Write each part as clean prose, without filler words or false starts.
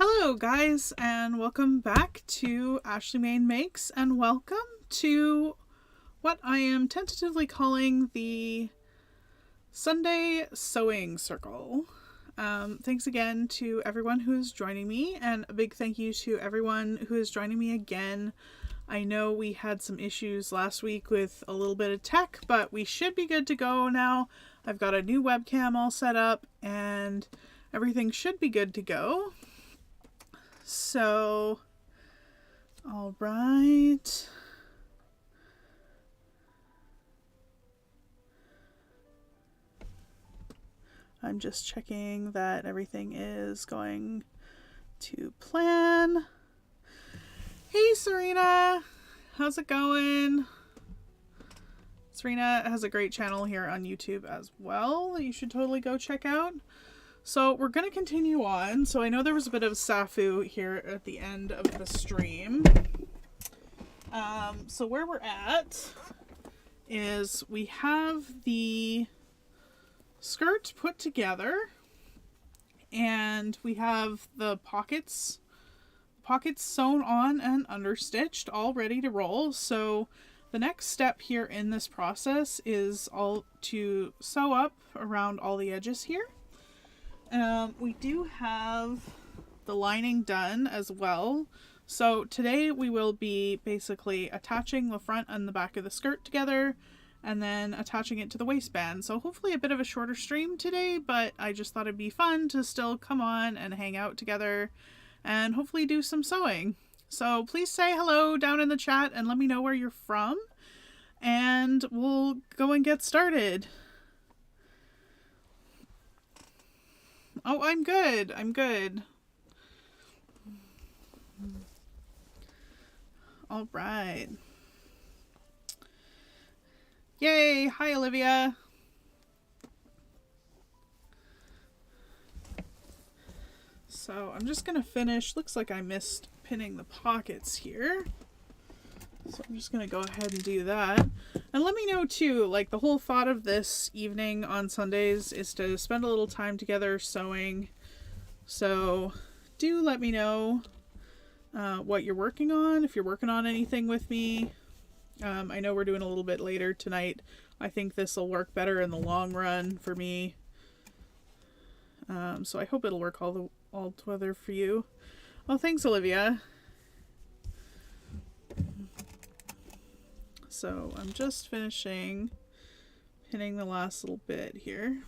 Hello guys, and welcome back to Ashley Main Makes, and welcome to what I am tentatively calling the Sunday Sewing Circle. Thanks again to everyone who is joining me, and a big thank you to everyone who is joining me again. I know we had some issues last week with a little bit of tech, but we should be good to go now. I've got a new webcam all set up, and everything should be good to go. So, all right. I'm just checking that everything is going to plan. Hey, Serena. How's it going? Serena has a great channel here on YouTube as well that you should totally go check out. So we're going to continue on. So I know there was a bit of snafu here at the end of the stream. So where we're at is we have the skirt put together and we have the pockets sewn on and understitched, all ready to roll. So the next step here in this process is all to sew up around all the edges here. We do have the lining done as well. So today we will be basically attaching the front and the back of the skirt together and then attaching it to the waistband. So hopefully a bit of a shorter stream today, but I just thought it'd be fun to still come on and hang out together and hopefully do some sewing. So please say hello down in the chat and let me know where you're from, and we'll go and get started. Oh, I'm good. I'm good. All right. Yay. Hi, Olivia. So I'm just going to finish. Looks like I missed pinning the pockets here. So I'm just going to go ahead and do that. And let me know too, like the whole thought of this evening on Sundays is to spend a little time together sewing. So do let me know what you're working on, if you're working on anything with me. I know we're doing a little bit later tonight. I think this will work better in the long run for me. So I hope it'll work all together for you. Well, thanks, Olivia. So I'm just finishing pinning the last little bit here.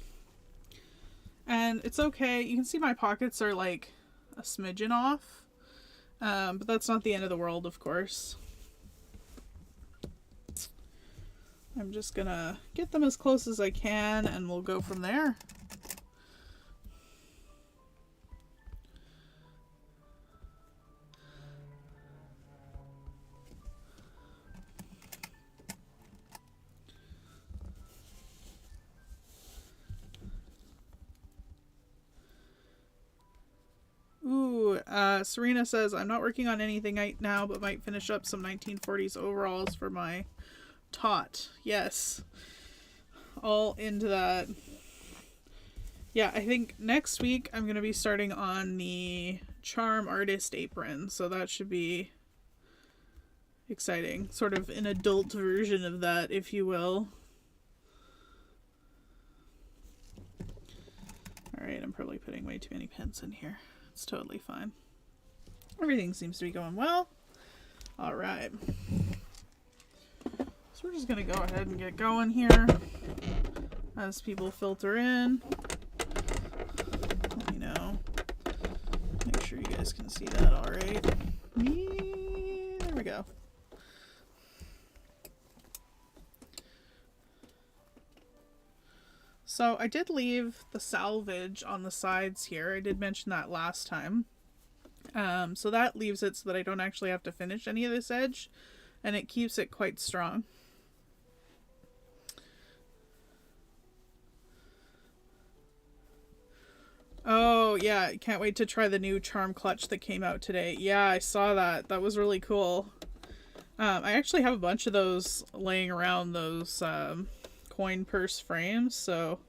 And it's okay. You can see my pockets are like a smidgen off. But that's not the end of the world, of course. I'm just gonna get them as close as I can and we'll go from there. Serena says, I'm not working on anything right now, but might finish up some 1940s overalls for my tot. Yes. All into that. Yeah, I think next week I'm going to be starting on the Charm Artist apron, so that should be exciting. Sort of an adult version of that, if you will. Alright, I'm probably putting way too many pins in here. It's totally fine. Everything seems to be going well. Alright. So we're just going to go ahead and get going here as people filter in. Let me know. Make sure you guys can see that alright. There we go. So I did leave the selvage on the sides here. I did mention that last time. So that leaves it so that I don't actually have to finish any of this edge, and it keeps it quite strong. Oh yeah, I can't wait to try the new charm clutch that came out today. Yeah, I saw that. That was really cool. I actually have a bunch of those laying around, those coin purse frames, so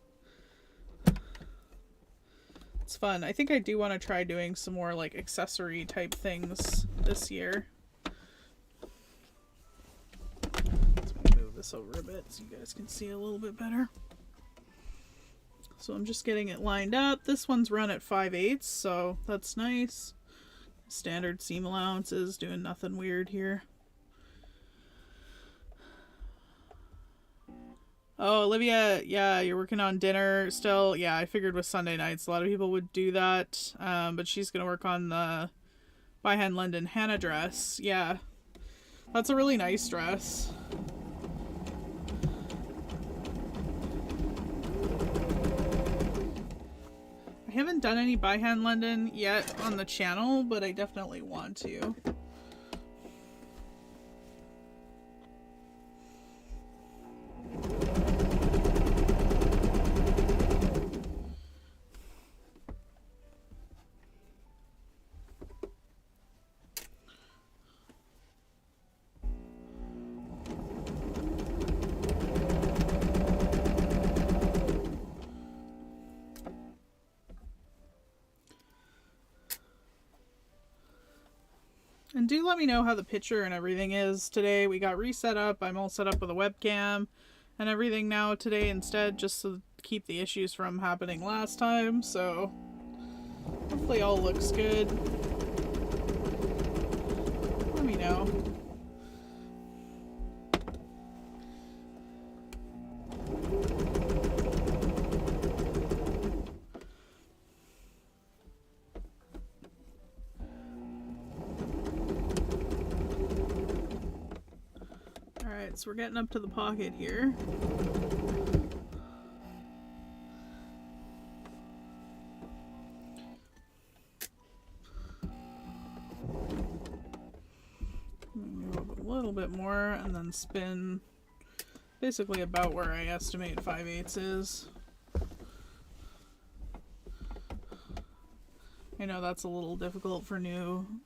It's fun. I think I do want to try doing some more like accessory type things this year. Let's move this over a bit so you guys can see a little bit better. So I'm just getting it lined up. This one's run at 5/8, so that's nice. Standard seam allowances, doing nothing weird here. Oh, Olivia, yeah, you're working on dinner still. Yeah, I figured with Sunday nights, a lot of people would do that. But she's going to work on the by hand London Hannah dress. Yeah, that's a really nice dress. I haven't done any by hand London yet on the channel, but I definitely want to. And do let me know how the picture and everything is today. We got reset up. I'm all set up with a webcam and everything now today instead, just to keep the issues from happening last time. So hopefully all looks good. Let me know. So we're getting up to the pocket here. Go a little bit more and then spin basically about where I estimate 5/8 is. I know that's a little difficult for new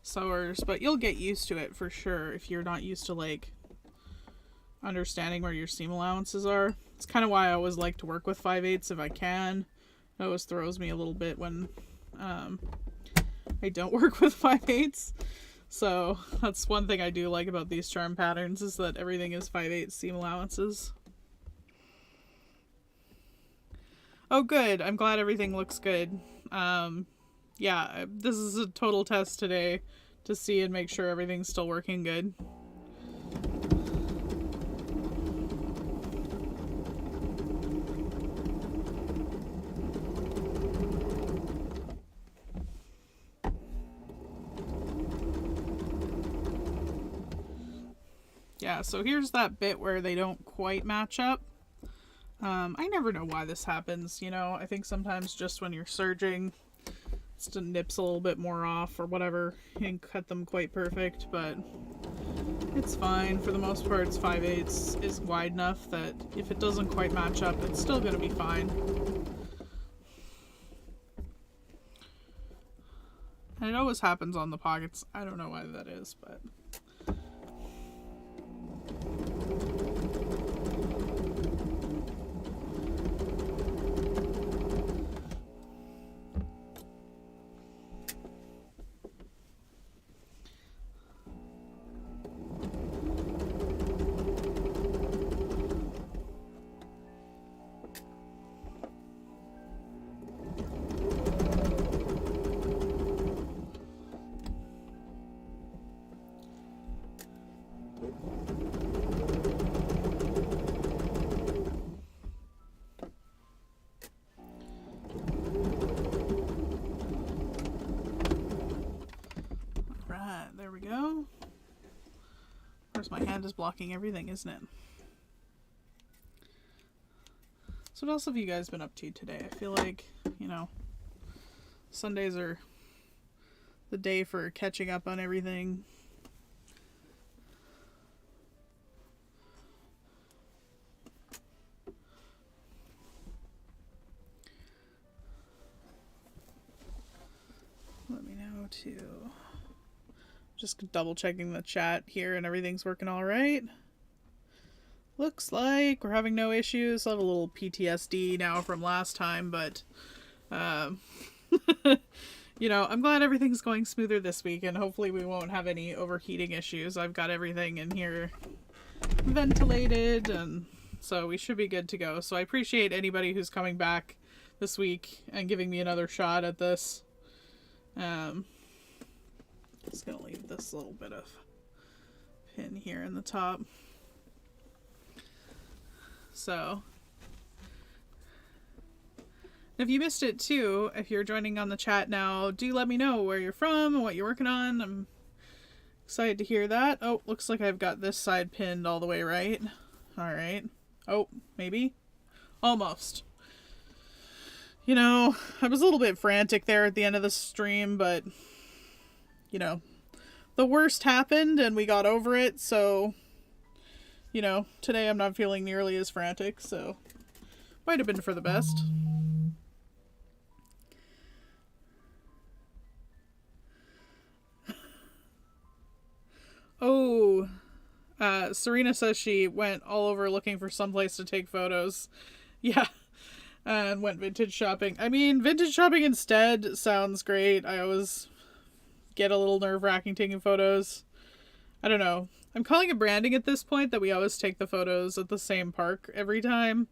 sewers, but you'll get used to it for sure if you're not used to like understanding where your seam allowances are. It's kind of why I always like to work with 5/8 if I can. It always throws me a little bit when I don't work with 5/8. So that's one thing I do like about these charm patterns, is that everything is 5/8 seam allowances. Oh good, I'm glad everything looks good. Yeah, this is a total test today to see and make sure everything's still working good. Yeah, so here's that bit where they don't quite match up. I never know why this happens, you know. I think sometimes just when you're serging, it nips a little bit more off or whatever. You can cut them quite perfect, but it's fine. For the most part, it's 5/8 is wide enough that if it doesn't quite match up, it's still going to be fine. And it always happens on the pockets. I don't know why that is, but... There we go. Of course, my hand is blocking everything, isn't it? So what else have you guys been up to today? I feel like, you know, Sundays are the day for catching up on everything. Let me know too. Just double checking the chat here and everything's working all right. Looks like we're having no issues. I have a little PTSD now from last time, but Um, you know, I'm glad everything's going smoother this week, and hopefully we won't have any overheating issues. I've got everything in here ventilated, and so we should be good to go. So I appreciate anybody who's coming back this week and giving me another shot at this. Just gonna leave this little bit of pin here in the top. So if you missed it too, if you're joining on the chat now, do let me know where you're from and what you're working on. I'm excited to hear that. Oh, looks like I've got this side pinned all the way right. All right. Oh, maybe? Almost. You know, I was a little bit frantic there at the end of the stream, but, you know, the worst happened and we got over it, so, you know, today I'm not feeling nearly as frantic, so might have been for the best. Oh, Serena says she went all over looking for someplace to take photos. Yeah, and went vintage shopping. I mean, vintage shopping instead sounds great. I always get a little nerve-wracking taking photos. I don't know. I'm calling it branding at this point, that we always take the photos at the same park every time.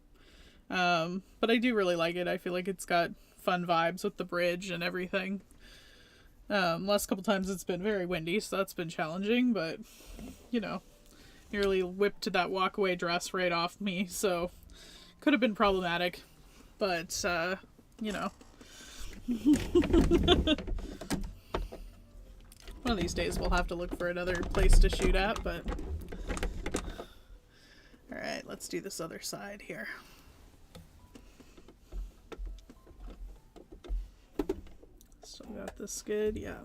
But I do really like it. I feel like it's got fun vibes with the bridge and everything. Last couple times it's been very windy, so that's been challenging, but, you know, nearly whipped that walkaway dress right off me, so could have been problematic, but, you know. One of these days we'll have to look for another place to shoot at, but... Alright, let's do this other side here. Still got this good, yeah.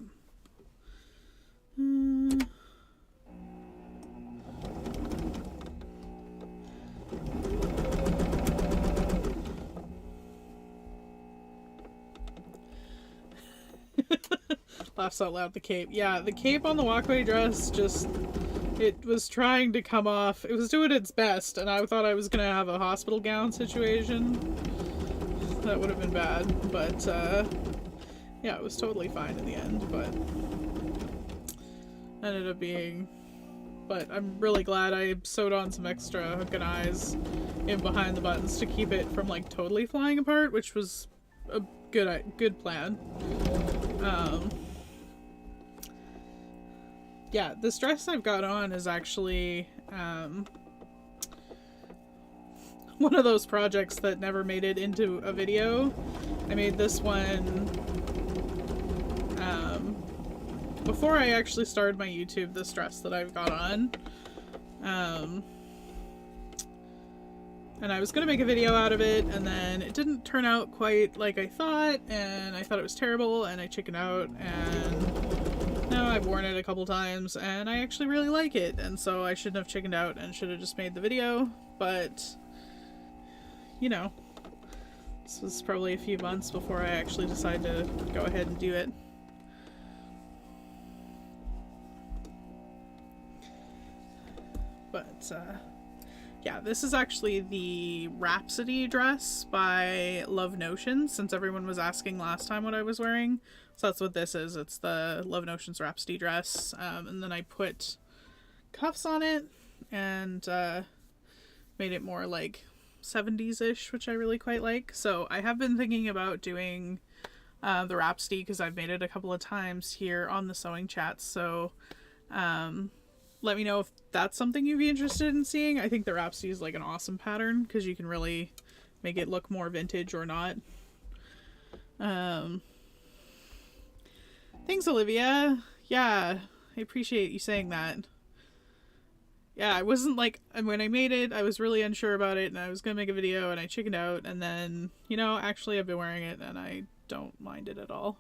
Laughs out loud, the cape. Yeah, the cape on the walkway dress just... It was trying to come off. It was doing its best, and I thought I was gonna have a hospital gown situation. That would have been bad, but, yeah, it was totally fine in the end, but... Ended up being... But I'm really glad I sewed on some extra hook and eyes in behind the buttons to keep it from, like, totally flying apart, which was a good plan. Yeah, this dress I've got on is actually one of those projects that never made it into a video. I made this one before I actually started my YouTube, this dress that I've got on. And I was gonna make a video out of it, and then it didn't turn out quite like I thought, and I thought it was terrible, and I chickened out, and now I've worn it a couple times, and I actually really like it, and so I shouldn't have chickened out and should have just made the video, but, you know, this was probably a few months before I actually decided to go ahead and do it. But, yeah, this is actually the Rhapsody dress by Love Notions, since everyone was asking last time what I was wearing. So that's what this is. It's the Love Notions Rhapsody dress. And then I put cuffs on it and made it more like 70s-ish, which I really quite like. So I have been thinking about doing the Rhapsody because I've made it a couple of times here on the sewing chats. So let me know if that's something you'd be interested in seeing. I think the Rhapsody is like an awesome pattern because you can really make it look more vintage or not. Thanks, Olivia. Yeah, I appreciate you saying that. Yeah, I wasn't like, when I made it, I was really unsure about it and I was gonna make a video and I chickened out, and then, you know, actually I've been wearing it and I don't mind it at all.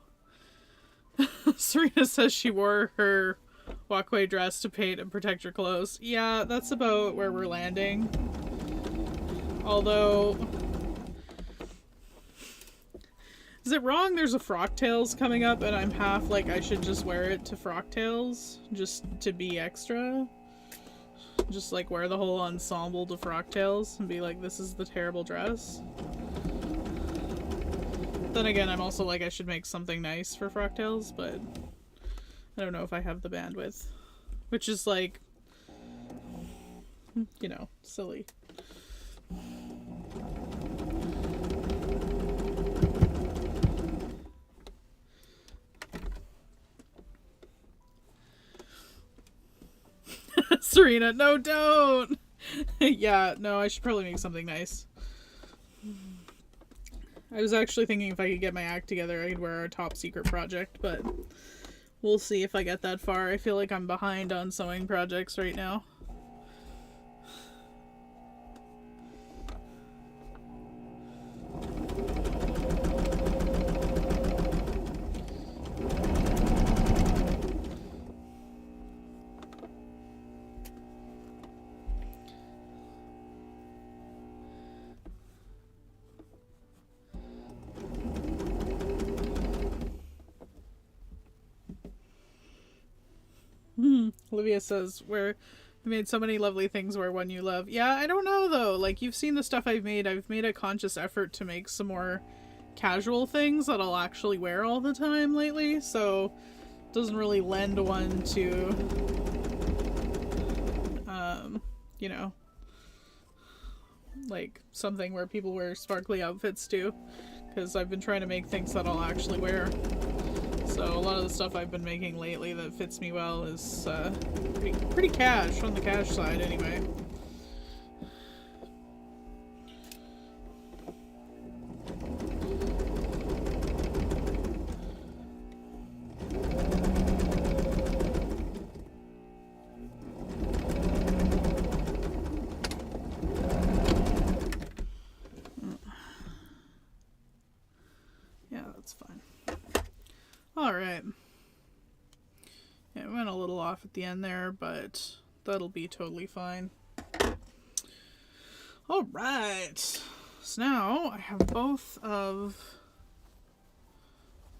Serena says she wore her walkway dress to paint and protect her clothes. Yeah, that's about where we're landing. Although, is it wrong there's a Frocktails coming up and I'm half like I should just wear it to Frocktails just to be extra? Just like wear the whole ensemble to Frocktails and be like, this is the terrible dress. Then again, I'm also like, I should make something nice for Frocktails, but I don't know if I have the bandwidth. Which is like, you know, silly. Serena, no, don't! Yeah, no, I should probably make something nice. I was actually thinking if I could get my act together, I could wear our top secret project, but we'll see if I get that far. I feel like I'm behind on sewing projects right now. Olivia says, where I made so many lovely things wear one you love. Yeah, I don't know though. Like, you've seen the stuff I've made. I've made a conscious effort to make some more casual things that I'll actually wear all the time lately, so it doesn't really lend one to, you know, like something where people wear sparkly outfits too, because I've been trying to make things that I'll actually wear. So a lot of the stuff I've been making lately that fits me well is pretty cash, on the cash side anyway. Yeah, that's fine. Alright. Yeah, it went a little off at the end there, but that'll be totally fine. Alright. So now I have both of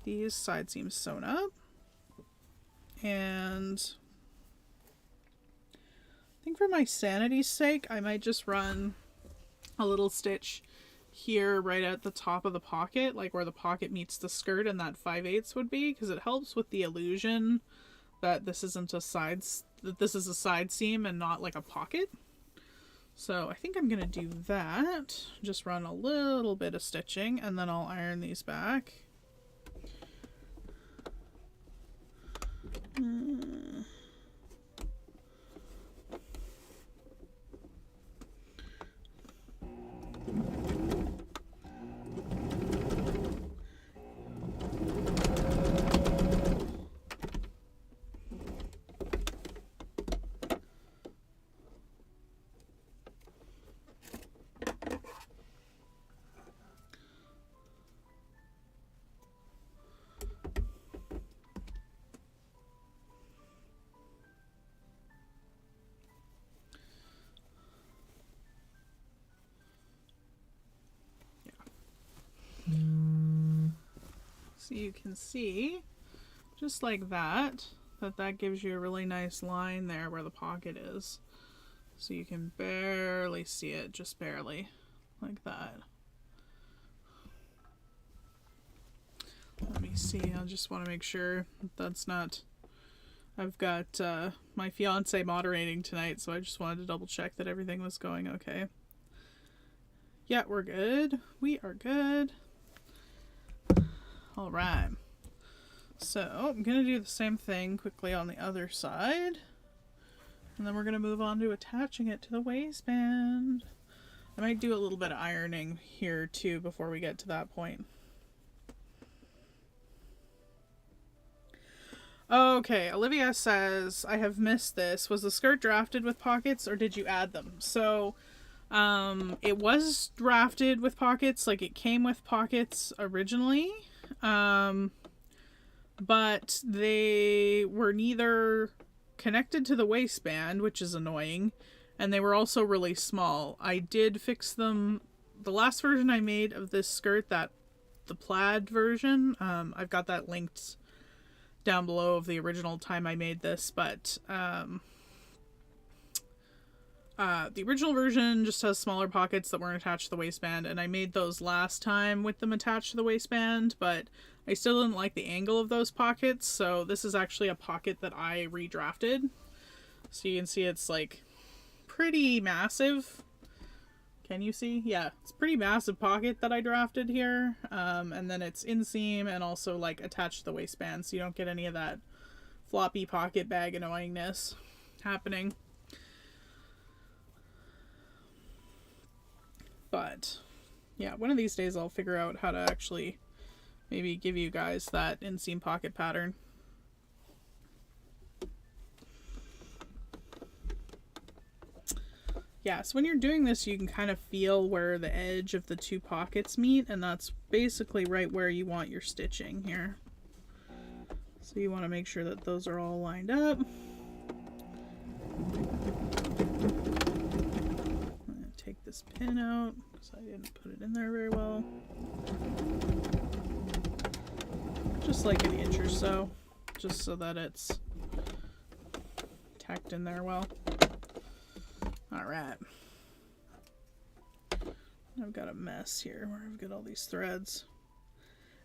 these side seams sewn up. And I think for my sanity's sake, I might just run a little stitch here right at the top of the pocket, like where the pocket meets the skirt and that 5/8 would be, because it helps with the illusion that this isn't a this is a side seam and not like a pocket. So I think I'm gonna do that, just run a little bit of stitching, and then I'll iron these back. So you can see, just like that, that gives you a really nice line there where the pocket is. So you can barely see it, just barely, like that. Let me see, I just want to make sure that's not... I've got my fiance moderating tonight, so I just wanted to double check that everything was going okay. Yeah, we're good. We are good. Alright, so I'm going to do the same thing quickly on the other side, and then we're going to move on to attaching it to the waistband. I might do a little bit of ironing here too before we get to that point. Okay, Olivia says, I have missed this. Was the skirt drafted with pockets or did you add them? So, it was drafted with pockets, like it came with pockets originally. But they were neither connected to the waistband, which is annoying, and they were also really small. I did fix them. The last version I made of this skirt, the plaid version, I've got that linked down below of the original time I made this, but The original version just has smaller pockets that weren't attached to the waistband, and I made those last time with them attached to the waistband, but I still didn't like the angle of those pockets, so this is actually a pocket that I redrafted. So you can see it's like pretty massive. Can you see? Yeah, it's a pretty massive pocket that I drafted here. And then it's inseam and also like attached to the waistband, so you don't get any of that floppy pocket bag annoyingness happening. But yeah, one of these days I'll figure out how to actually maybe give you guys that inseam pocket pattern. Yeah, so when you're doing this, you can kind of feel where the edge of the two pockets meet, and that's basically right where you want your stitching here. So you want to make sure that those are all lined up. I'm going to take this pin out because I didn't put it in there very well. Just like an inch or so, just so that it's tacked in there well. Alright. I've got a mess here where I've got all these threads.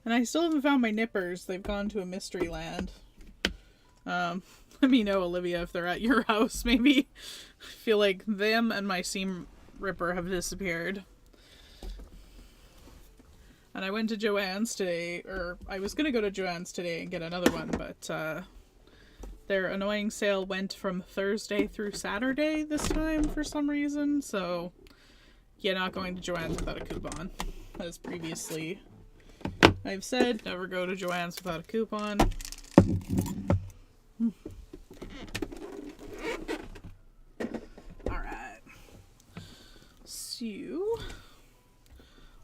And I still haven't found my nippers. They've gone to a mystery land. Let me know, Olivia, if they're at your house, maybe. I feel like them and my seam ripper have disappeared. And I went to Joann's today, or I was going to go to Joann's today and get another one, but their annoying sale went from Thursday through Saturday this time for some reason, so yeah, not going to Joann's without a coupon. As previously I've said, never go to Joann's without a coupon. Alright. So,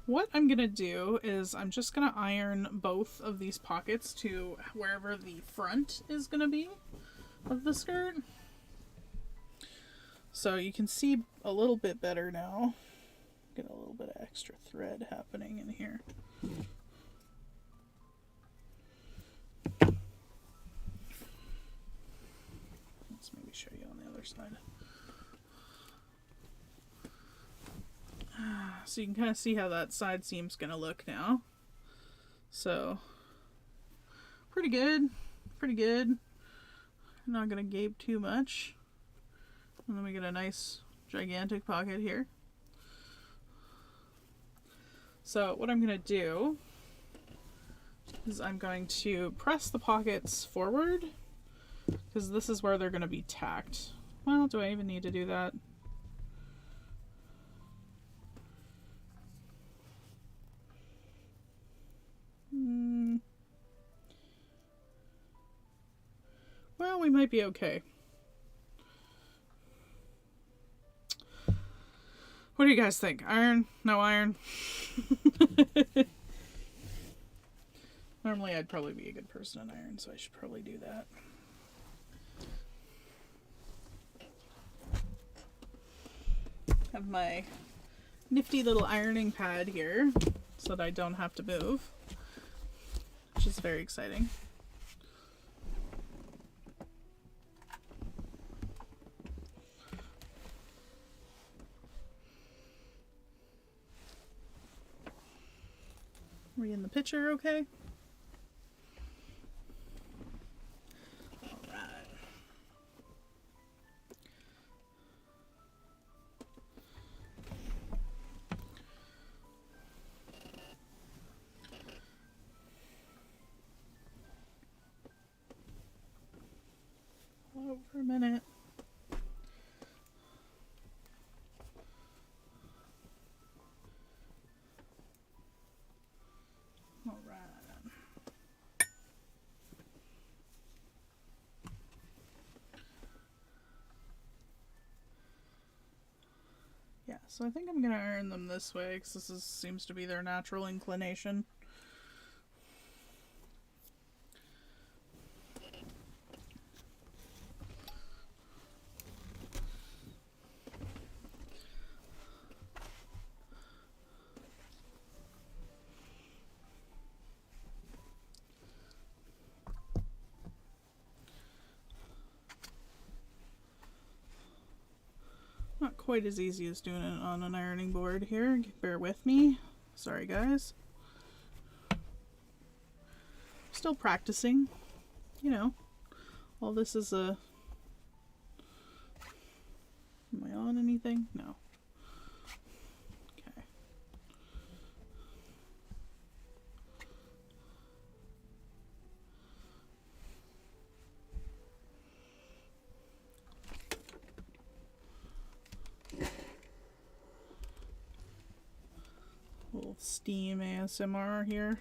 what I'm going to do is I'm just going to iron both of these pockets to wherever the front is going to be of the skirt. So you can see a little bit better now. Get a little bit of extra thread happening in here. Let's maybe show you on the other side. So you can kind of see how that side seam's gonna look now. So, pretty good. Pretty good. I'm not gonna gape too much. And then we get a nice gigantic pocket here. So what I'm gonna do is I'm going to press the pockets forward because this is where they're gonna be tacked. Well, do I even need to do that? Well, we might be okay. What do you guys think? Iron? No iron? Normally I'd probably be a good person in iron, so I should probably do that. Have my nifty little ironing pad here so that I don't have to move, which is very exciting. Are we in the picture okay? Alright. Hold on for a minute. Yeah, so I think I'm going to iron them this way because this seems to be their natural inclination. Not quite as easy as doing it on an ironing board here. Bear with me. Sorry, guys. Still practicing. You know, all this is a... Am I on anything? No. Okay. Little steam ASMR here.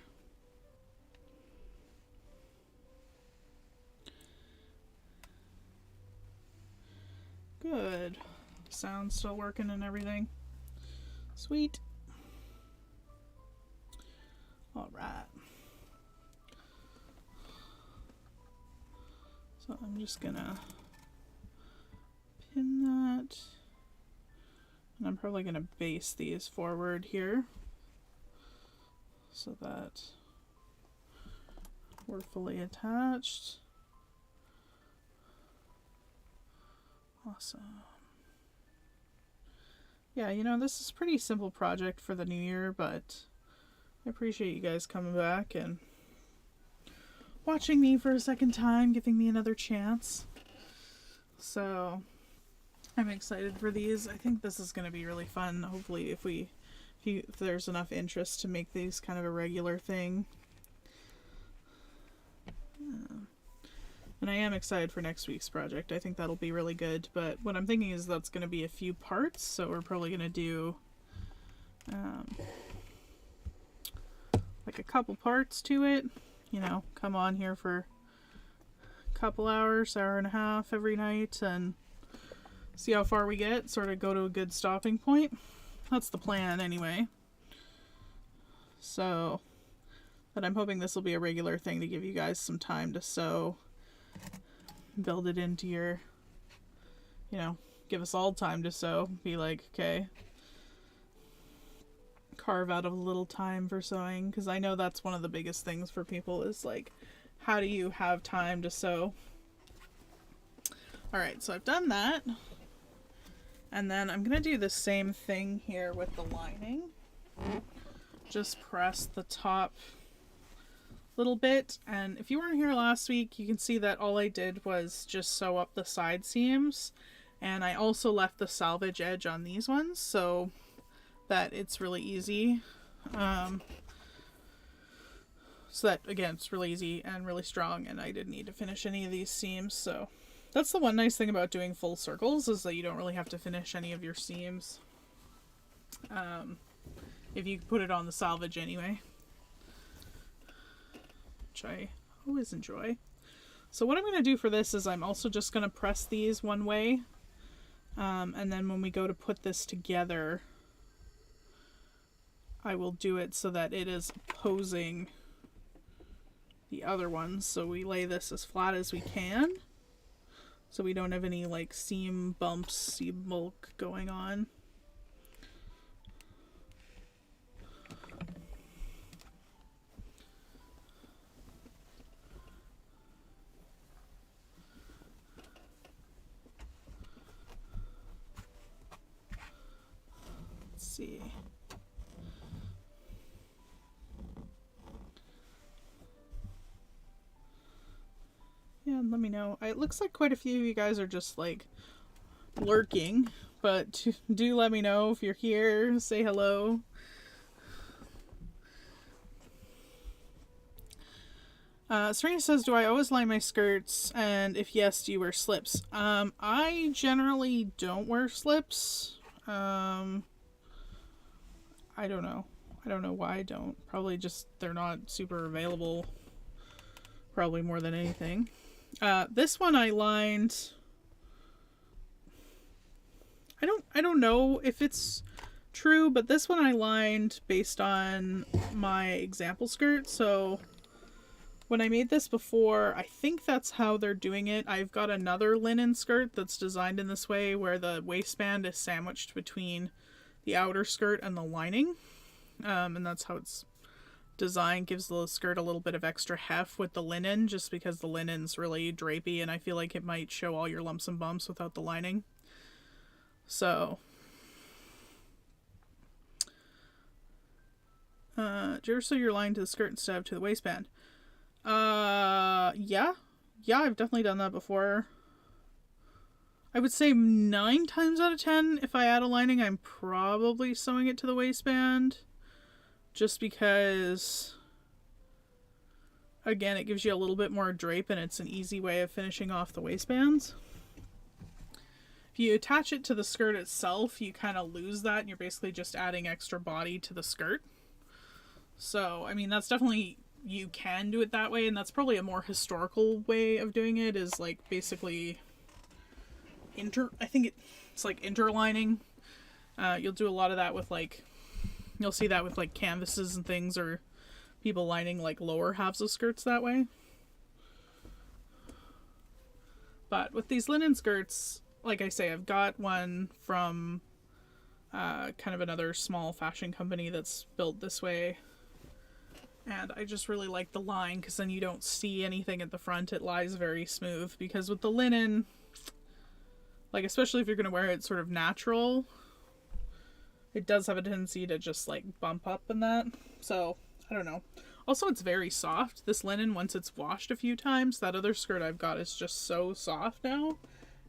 Good. Sound's still working and everything. Sweet. All right. So I'm just gonna pin that. And I'm probably gonna base these forward here so that we're fully attached. Awesome. Yeah, you know, this is a pretty simple project for the new year, but I appreciate you guys coming back and watching me for a second time, giving me another chance. So I'm excited for these. I think this is going to be really fun. Hopefully if there's enough interest to make these kind of a regular thing. And I am excited for next week's project. I think that'll be really good. But what I'm thinking is that's going to be a few parts. So we're probably going to do like a couple parts to it. You know, come on here for a couple hours, hour and a half every night, and see how far we get. Sort of go to a good stopping point. That's the plan anyway. So, but I'm hoping this will be a regular thing to give you guys some time to sew. Build it into your, you know, give us all time to sew. Be like, okay, carve out a little time for sewing, because I know that's one of the biggest things for people is like, how do you have time to sew? Alright, so I've done that, and then I'm gonna do the same thing here with the lining. Just press the top little bit, and if you weren't here last week, you can see that all I did was just sew up the side seams, and I also left the salvage edge on these ones so that it's really easy. So that, again, it's really easy and really strong, and I didn't need to finish any of these seams. So that's the one nice thing about doing full circles, is that you don't really have to finish any of your seams if you put it on the salvage anyway, which I always enjoy. So what I'm going to do for this is I'm also just going to press these one way, and then when we go to put this together, I will do it so that it is opposing the other ones. So we lay this as flat as we can, so we don't have any like seam bumps, seam bulk going on. See. Yeah, let me know. It looks like quite a few of you guys are just like lurking, but do let me know if you're here. Say hello. Serena says, do I always line my skirts? And if yes, do you wear slips? I generally don't wear slips. I don't know. I don't know why I don't. Probably just they're not super available. Probably more than anything. This one I lined. I don't know if it's true, but this one I lined based on my example skirt. So when I made this before, I think that's how they're doing it. I've got another linen skirt that's designed in this way, where the waistband is sandwiched between the outer skirt and the lining, and that's how it's designed. Gives the skirt a little bit of extra heft with the linen, just because the linen's really drapey and I feel like it might show all your lumps and bumps without the lining. So Do you ever sew your line to the skirt instead of to the waistband? Yeah. Yeah, I've definitely done that before. I would say 9 times out of 10, if I add a lining, I'm probably sewing it to the waistband. Just because, again, it gives you a little bit more drape and it's an easy way of finishing off the waistbands. If you attach it to the skirt itself, you kind of lose that and you're basically just adding extra body to the skirt. So, I mean, that's definitely, you can do it that way, and that's probably a more historical way of doing it, is like basically I think it's like interlining. You'll do a lot of that with like, you'll see that with like canvases and things, or people lining like lower halves of skirts that way. But with these linen skirts, like I say, I've got one from kind of another small fashion company that's built this way. And I just really like the line because then you don't see anything at the front. It lies very smooth, because with the linen, like especially if you're going to wear it sort of natural, it does have a tendency to just like bump up and that. So, I don't know. Also, it's very soft. This linen, once it's washed a few times, that other skirt I've got is just so soft now.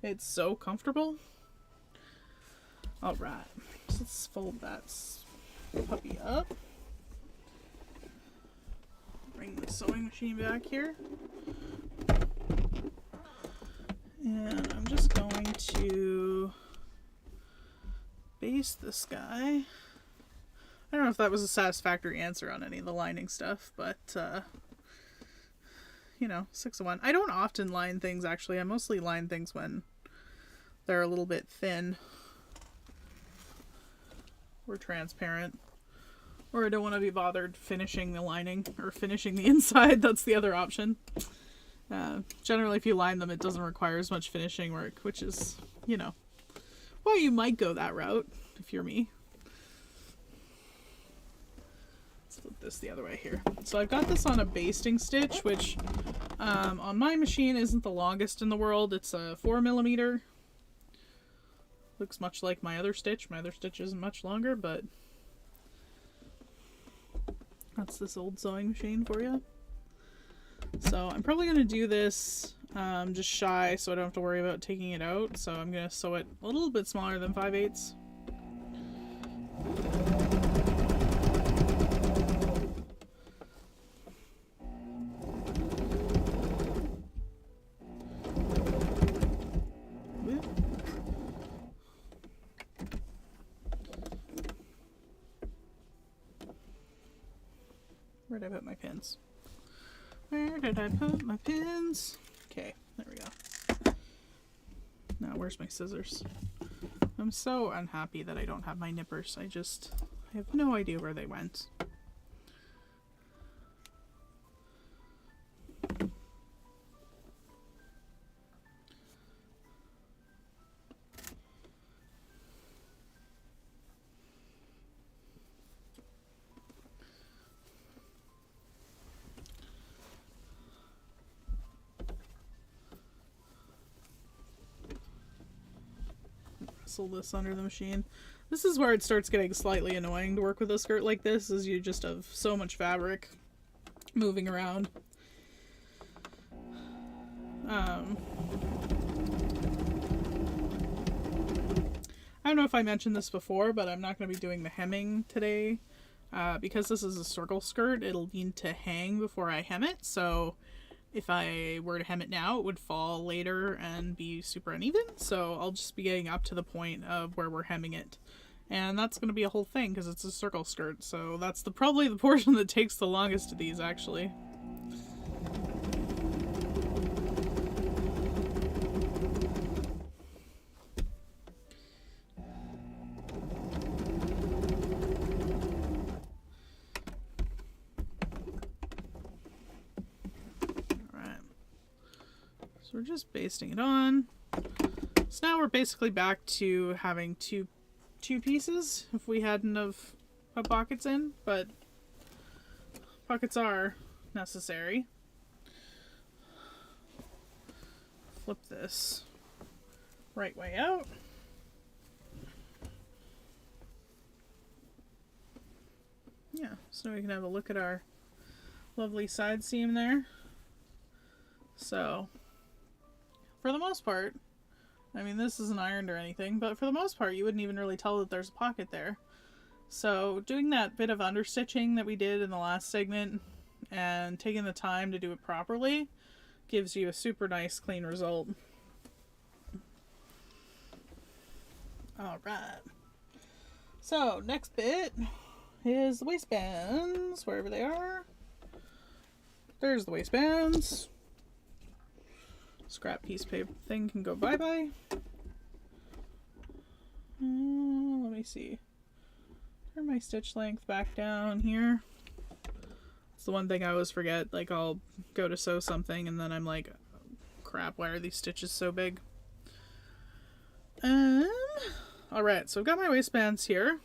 It's so comfortable. Alright, so let's fold that puppy up. Bring the sewing machine back here. And I'm just going to baste this guy. I don't know if that was a satisfactory answer on any of the lining stuff, but, you know, 6 of 1. I don't often line things, actually. I mostly line things when they're a little bit thin or transparent. Or I don't want to be bothered finishing the lining or finishing the inside. That's the other option. Generally, if you line them, it doesn't require as much finishing work, which is, you know, well, you might go that route if you're me. Let's flip this the other way here. So I've got this on a basting stitch, which on my machine isn't the longest in the world. It's a 4mm. Looks much like my other stitch. My other stitch isn't much longer, but that's this old sewing machine for you. So I'm probably going to do this just shy so I don't have to worry about taking it out. So I'm going to sew it a little bit smaller than 5/8. Where did I put my pins? Where did I put my pins? Okay, there we go. Now, where's my scissors? I'm so unhappy that I don't have my nippers. I have no idea where they went. This under the machine. This is where it starts getting slightly annoying to work with a skirt like this, is you just have so much fabric moving around. I don't know if I mentioned this before, but I'm not going to be doing the hemming today. Because this is a circle skirt, it'll need to hang before I hem it, so if I were to hem it now, it would fall later and be super uneven, so I'll just be getting up to the point of where we're hemming it. And that's going to be a whole thing, because it's a circle skirt, so that's probably the portion that takes the longest of these, actually. So we're just basting it on. So now we're basically back to having two pieces if we hadn't have put pockets in, but pockets are necessary. Flip this right way out. Yeah, So we can have a look at our lovely side seam there. So, for the most part, I mean, this isn't ironed or anything, but for the most part, you wouldn't even really tell that there's a pocket there. So, doing that bit of understitching that we did in the last segment and taking the time to do it properly gives you a super nice, clean result. Alright. So, next bit is the waistbands, wherever they are. There's the waistbands. Scrap piece of paper thing can go bye-bye. Let me see. Turn my stitch length back down here. It's the one thing I always forget. Like, I'll go to sew something and then I'm like, crap, why are these stitches so big? Alright, so I've got my waistbands here.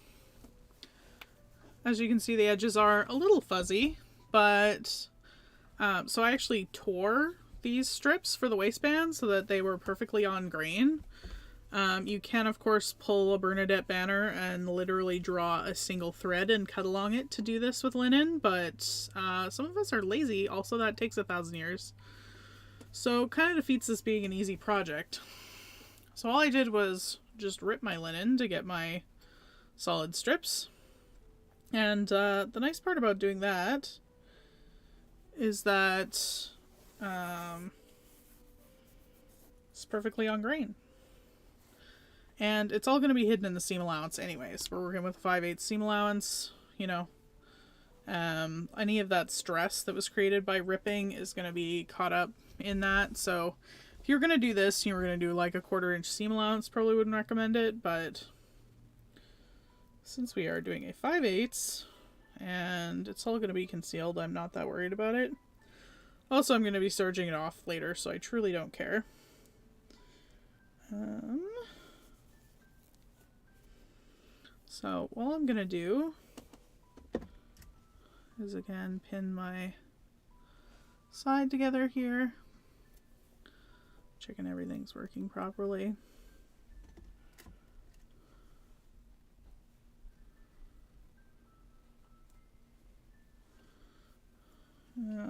As you can see, the edges are a little fuzzy, but so I actually tore these strips for the waistband so that they were perfectly on grain. You can, of course, pull a Bernadette banner and literally draw a single thread and cut along it to do this with linen, but some of us are lazy. Also, that takes 1,000 years. So, kind of defeats this being an easy project. So all I did was just rip my linen to get my solid strips. And the nice part about doing that is that it's perfectly on grain. And it's all going to be hidden in the seam allowance anyways. We're working with a 5/8 seam allowance, you know. Any of that stress that was created by ripping is going to be caught up in that. So if you're going to do this, you were going to do like a 1/4 inch seam allowance, probably wouldn't recommend it. But since we are doing a 5/8 and it's all going to be concealed, I'm not that worried about it. Also, I'm going to be serging it off later, so I truly don't care. So all I'm going to do is again pin my side together here. Checking everything's working properly.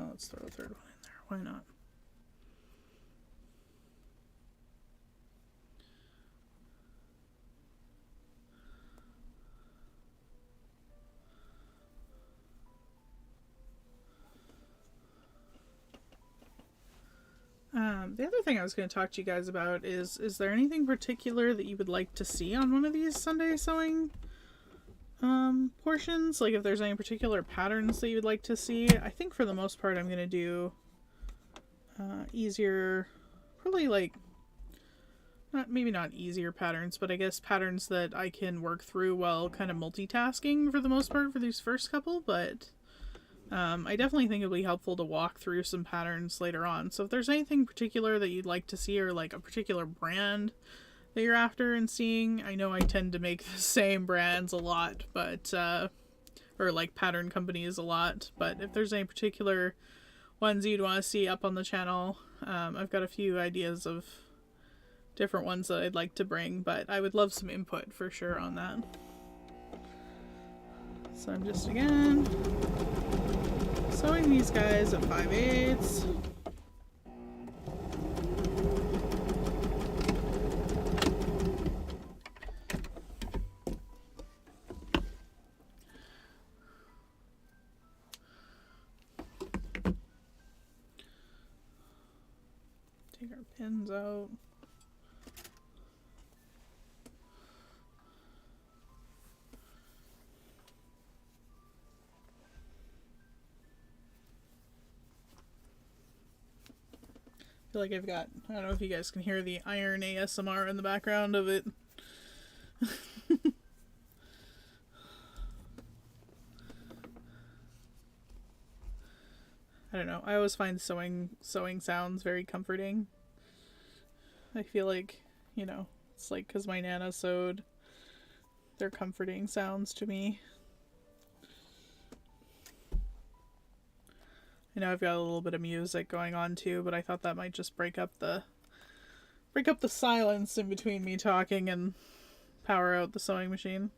Let's throw a third one in there. Why not? The other thing I was going to talk to you guys about is there anything particular that you would like to see on one of these Sunday sewing portions? Like if there's any particular patterns that you would like to see? I think for the most part I'm going to do easier, probably like, maybe not easier patterns, but I guess patterns that I can work through while kind of multitasking for the most part for these first couple, but I definitely think it'll be helpful to walk through some patterns later on. So if there's anything particular that you'd like to see, or like a particular brand that you're after and seeing, I know I tend to make the same brands a lot, but or like pattern companies a lot, but if there's any particular ones you'd want to see up on the channel, I've got a few ideas of different ones that I'd like to bring, but I would love some input for sure on that. So I'm just again sewing these guys at 5/8. Take our pins out. I feel like I've got, I don't know if you guys can hear the iron ASMR in the background of it. I don't know. I always find sewing sounds very comforting. I feel like, you know, it's like because my Nana sewed, they're comforting sounds to me. I know I've got a little bit of music going on too, but I thought that might just break up the silence in between me talking and power out the sewing machine.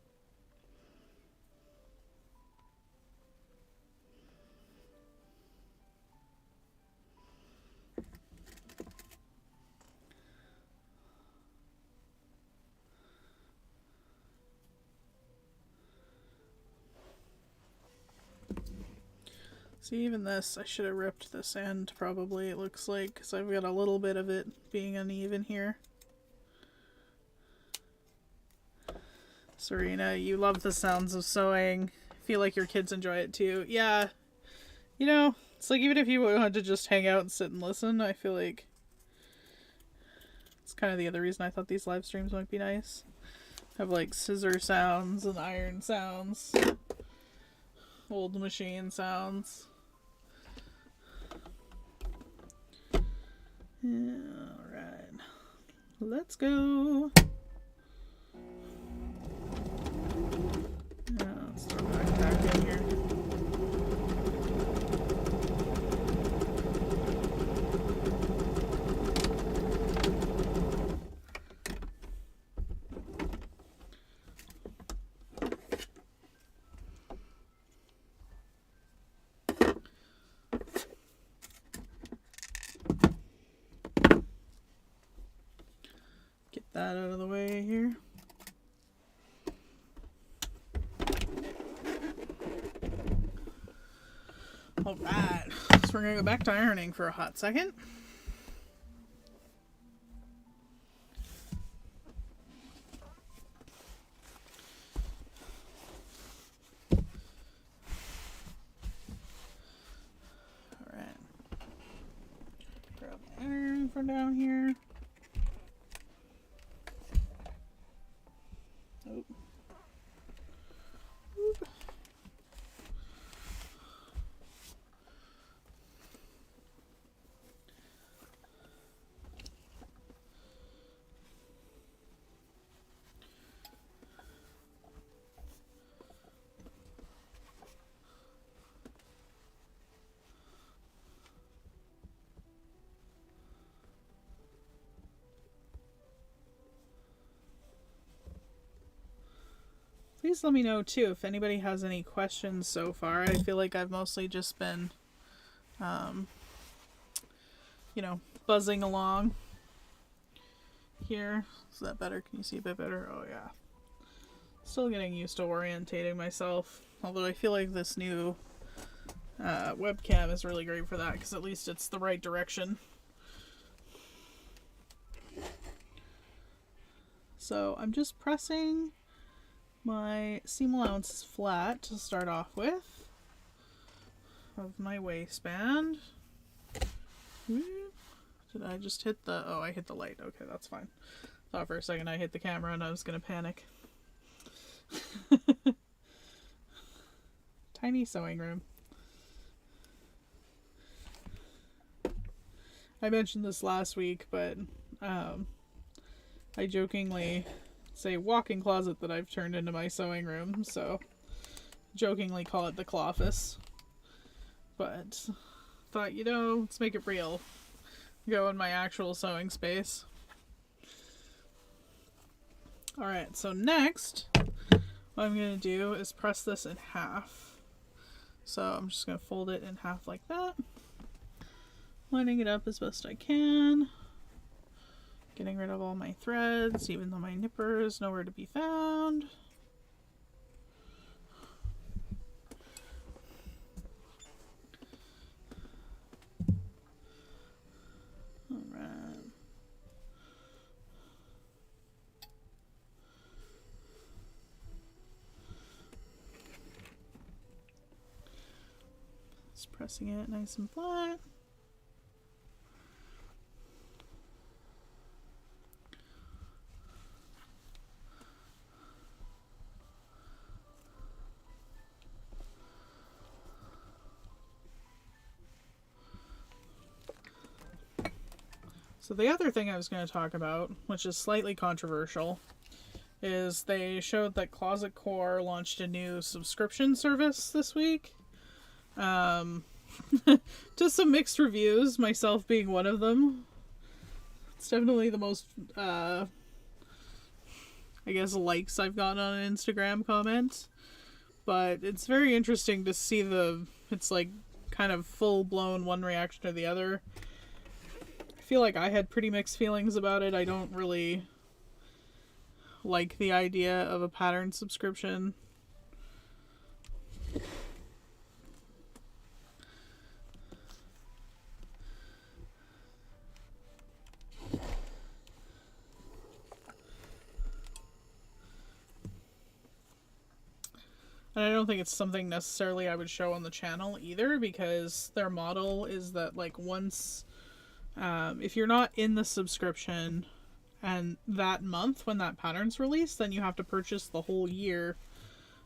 See, even this, I should have ripped this end probably, it looks like, because I've got a little bit of it being uneven here. Serena, you love the sounds of sewing. I feel like your kids enjoy it too. Yeah, you know, it's like even if you wanted to just hang out and sit and listen, I feel like it's kind of the other reason I thought these live streams might be nice. Have like scissor sounds and iron sounds, old machine sounds. Alright, let's go. Let's throw back in here. That out of the way here. Alright, so we're gonna go back to ironing for a hot second. Alright. Grab the iron from down here. Oop. Oop. Please let me know too if anybody has any questions so far. I feel like I've mostly just been, you know, buzzing along here. Is that better? Can you see a bit better? Oh yeah. Still getting used to orientating myself. Although I feel like this new webcam is really great for that because at least it's the right direction. So I'm just pressing my seam allowance flat to start off with of my waistband. Did I just hit the... oh, I hit the light. Okay, that's fine. Thought for a second I hit the camera and I was gonna panic. Tiny sewing room. I mentioned this last week, but I jokingly say walk-in closet that I've turned into my sewing room, so jokingly call it the cloffice. But thought, you know, let's make it real. Go in my actual sewing space. Alright, so next, what I'm going to do is press this in half. So I'm just going to fold it in half like that. Lining it up as best I can. Getting rid of all my threads, even though my nipper is nowhere to be found. Alright. Just pressing it nice and flat. So the other thing I was going to talk about, which is slightly controversial, is they showed that Closet Core launched a new subscription service this week. Just some mixed reviews, myself being one of them. It's definitely the most, I guess, likes I've gotten on an Instagram comment. But it's very interesting to see it's like kind of full-blown one reaction to the other. I feel like I had pretty mixed feelings about it. I don't really like the idea of a pattern subscription. And I don't think it's something necessarily I would show on the channel either, because their model is that like once, if you're not in the subscription and that month when that pattern's released, then you have to purchase the whole year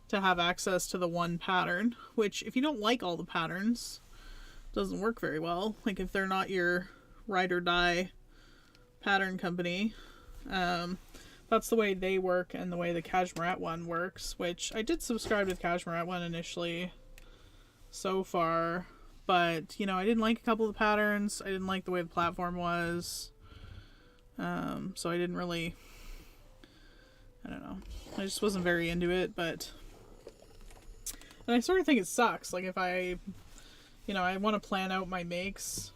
to have access to the one pattern, which if you don't like all the patterns, doesn't work very well. Like if they're not your ride or die pattern company, that's the way they work and the way the Cashmerette one works, which I did subscribe to the Cashmerette one initially so far, but, you know, I didn't like a couple of the patterns. I didn't like the way the platform was. So I didn't really, I don't know. I just wasn't very into it, but, and I sort of think it sucks. Like if I, you know, I want to plan out my makes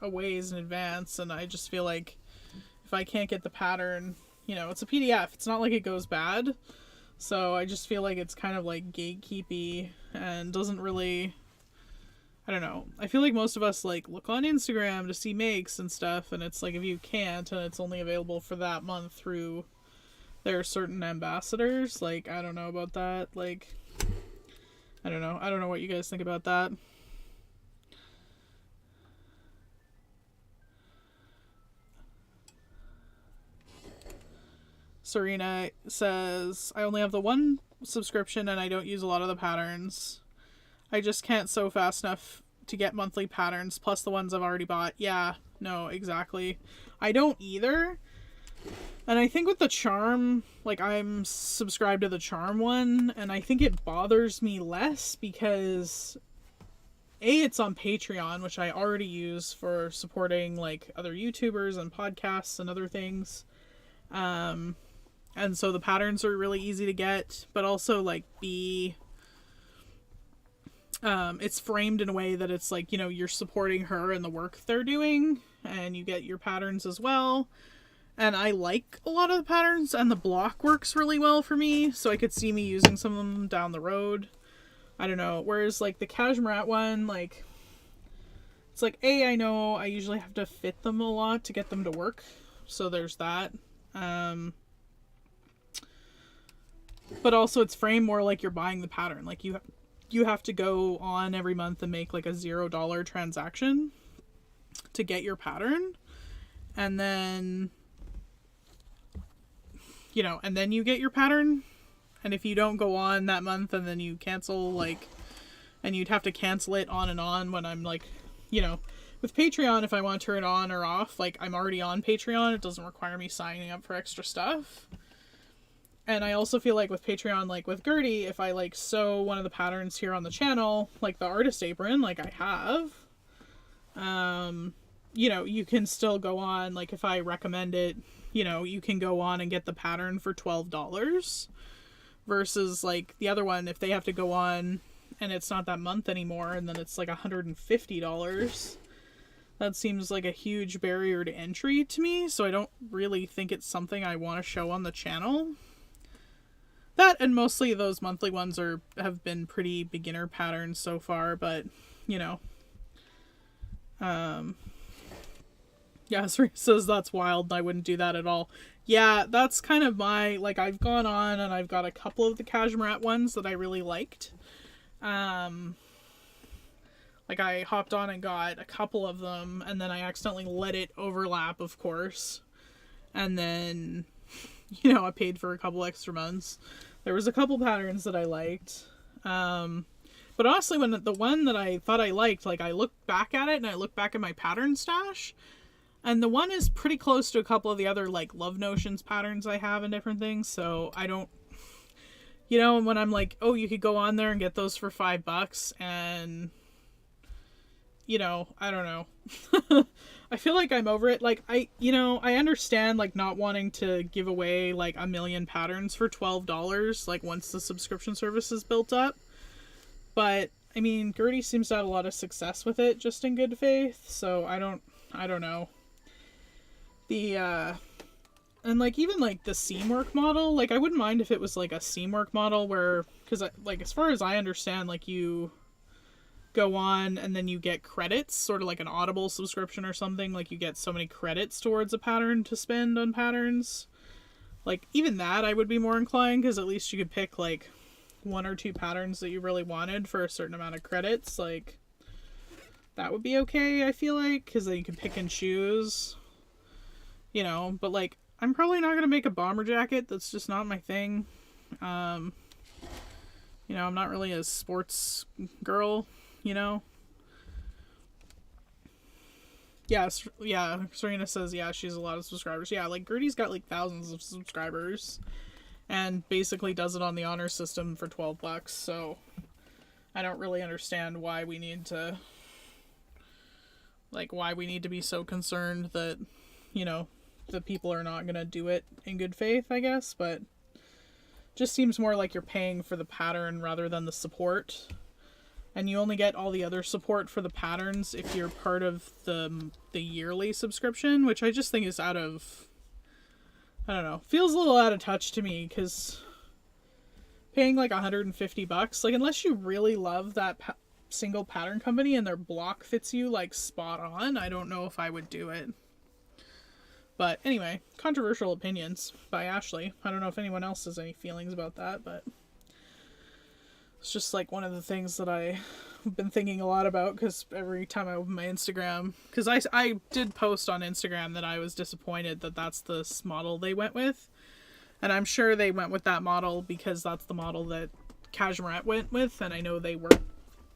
a ways in advance, and I just feel like if I can't get the pattern, you know, it's a PDF. It's not like it goes bad. So I just feel like it's kind of like gatekeepy and doesn't really, I don't know. I feel like most of us like look on Instagram to see makes and stuff, and it's like if you can't and it's only available for that month through their certain ambassadors, like I don't know about that. Like I don't know. I don't know what you guys think about that. Serena says, I only have the one subscription and I don't use a lot of the patterns. I just can't sew fast enough to get monthly patterns, plus the ones I've already bought. Yeah, no, exactly. I don't either. And I think with the charm, like I'm subscribed to the charm one, and I think it bothers me less because A, it's on Patreon, which I already use for supporting like other YouTubers and podcasts and other things. And so the patterns are really easy to get, but also like B, it's framed in a way that it's like, you know, you're supporting her and the work they're doing, and you get your patterns as well. And I like a lot of the patterns, and the block works really well for me, so I could see me using some of them down the road. I don't know. Whereas like the Cashmerette one, like it's like A, I know I usually have to fit them a lot to get them to work, so there's that. But also it's framed more like you're buying the pattern. Like you have to go on every month and make like a $0 transaction to get your pattern. And then, you know, and then you get your pattern. And if you don't go on that month and then you cancel, like, and you'd have to cancel it on and on when I'm like, you know, with Patreon, if I want to turn it on or off, like I'm already on Patreon. It doesn't require me signing up for extra stuff. And I also feel like with Patreon, like with Gertie, if I like sew one of the patterns here on the channel, like the artist apron, like I have, you know, you can still go on, like if I recommend it, you know, you can go on and get the pattern for $12 versus like the other one, if they have to go on and it's not that month anymore, and then it's like $150. That seems like a huge barrier to entry to me, so I don't really think it's something I want to show on the channel. That, and mostly those monthly ones have been pretty beginner patterns so far, but, you know. Yeah, Sri says that's wild, I wouldn't do that at all. Yeah, that's kind of my, like, I've gone on and I've got a couple of the Cashmerette ones that I really liked. Like, I hopped on and got a couple of them, and then I accidentally let it overlap, of course. And then, you know, I paid for a couple extra months. There was a couple patterns that I liked. But honestly, when the one that I thought I liked, like, I looked back at it and I looked back at my pattern stash, and the one is pretty close to a couple of the other, like, Love Notions patterns I have and different things, so I don't, you know, when I'm like, oh, you could go on there and get those for $5, and, you know, I don't know. I feel like I'm over it. Like, you know, I understand, like, not wanting to give away, like, a million patterns for $12, like, once the subscription service is built up. But, I mean, Gertie seems to have a lot of success with it, just in good faith, so I don't know. And, like, even, like, the seam work model, like, I wouldn't mind if it was, like, a seam work model where, because, like, as far as I understand, like, you go on and then you get credits, sort of like an Audible subscription or something, like, you get so many credits towards a pattern to spend on patterns. Like, even that I would be more inclined, because at least you could pick, like, 1 or 2 patterns that you really wanted for a certain amount of credits, like, that would be okay, I feel like, because then you can pick and choose, you know, but, like, I'm probably not going to make a bomber jacket. That's just not my thing. You know, I'm not really a sports girl, you know. Yeah, Serena says, yeah, she has a lot of subscribers. Yeah, like, Gertie's got, like, thousands of subscribers, and basically does it on the honor system for $12, so I don't really understand why we need to, like, why we need to be so concerned that, you know, the people are not gonna do it in good faith, I guess, but just seems more like you're paying for the pattern rather than the support. And you only get all the other support for the patterns if you're part of the yearly subscription, which I just think is out of, I don't know, feels a little out of touch to me, because paying like $150, like, unless you really love that single pattern company and their block fits you like spot on, I don't know if I would do it. But anyway, controversial opinions by Ashley. I don't know if anyone else has any feelings about that, but it's just like one of the things that I've been thinking a lot about, because every time I open my Instagram, because I did post on Instagram that I was disappointed that that's the model they went with. And I'm sure they went with that model because that's the model that Cashmerette went with, and I know they were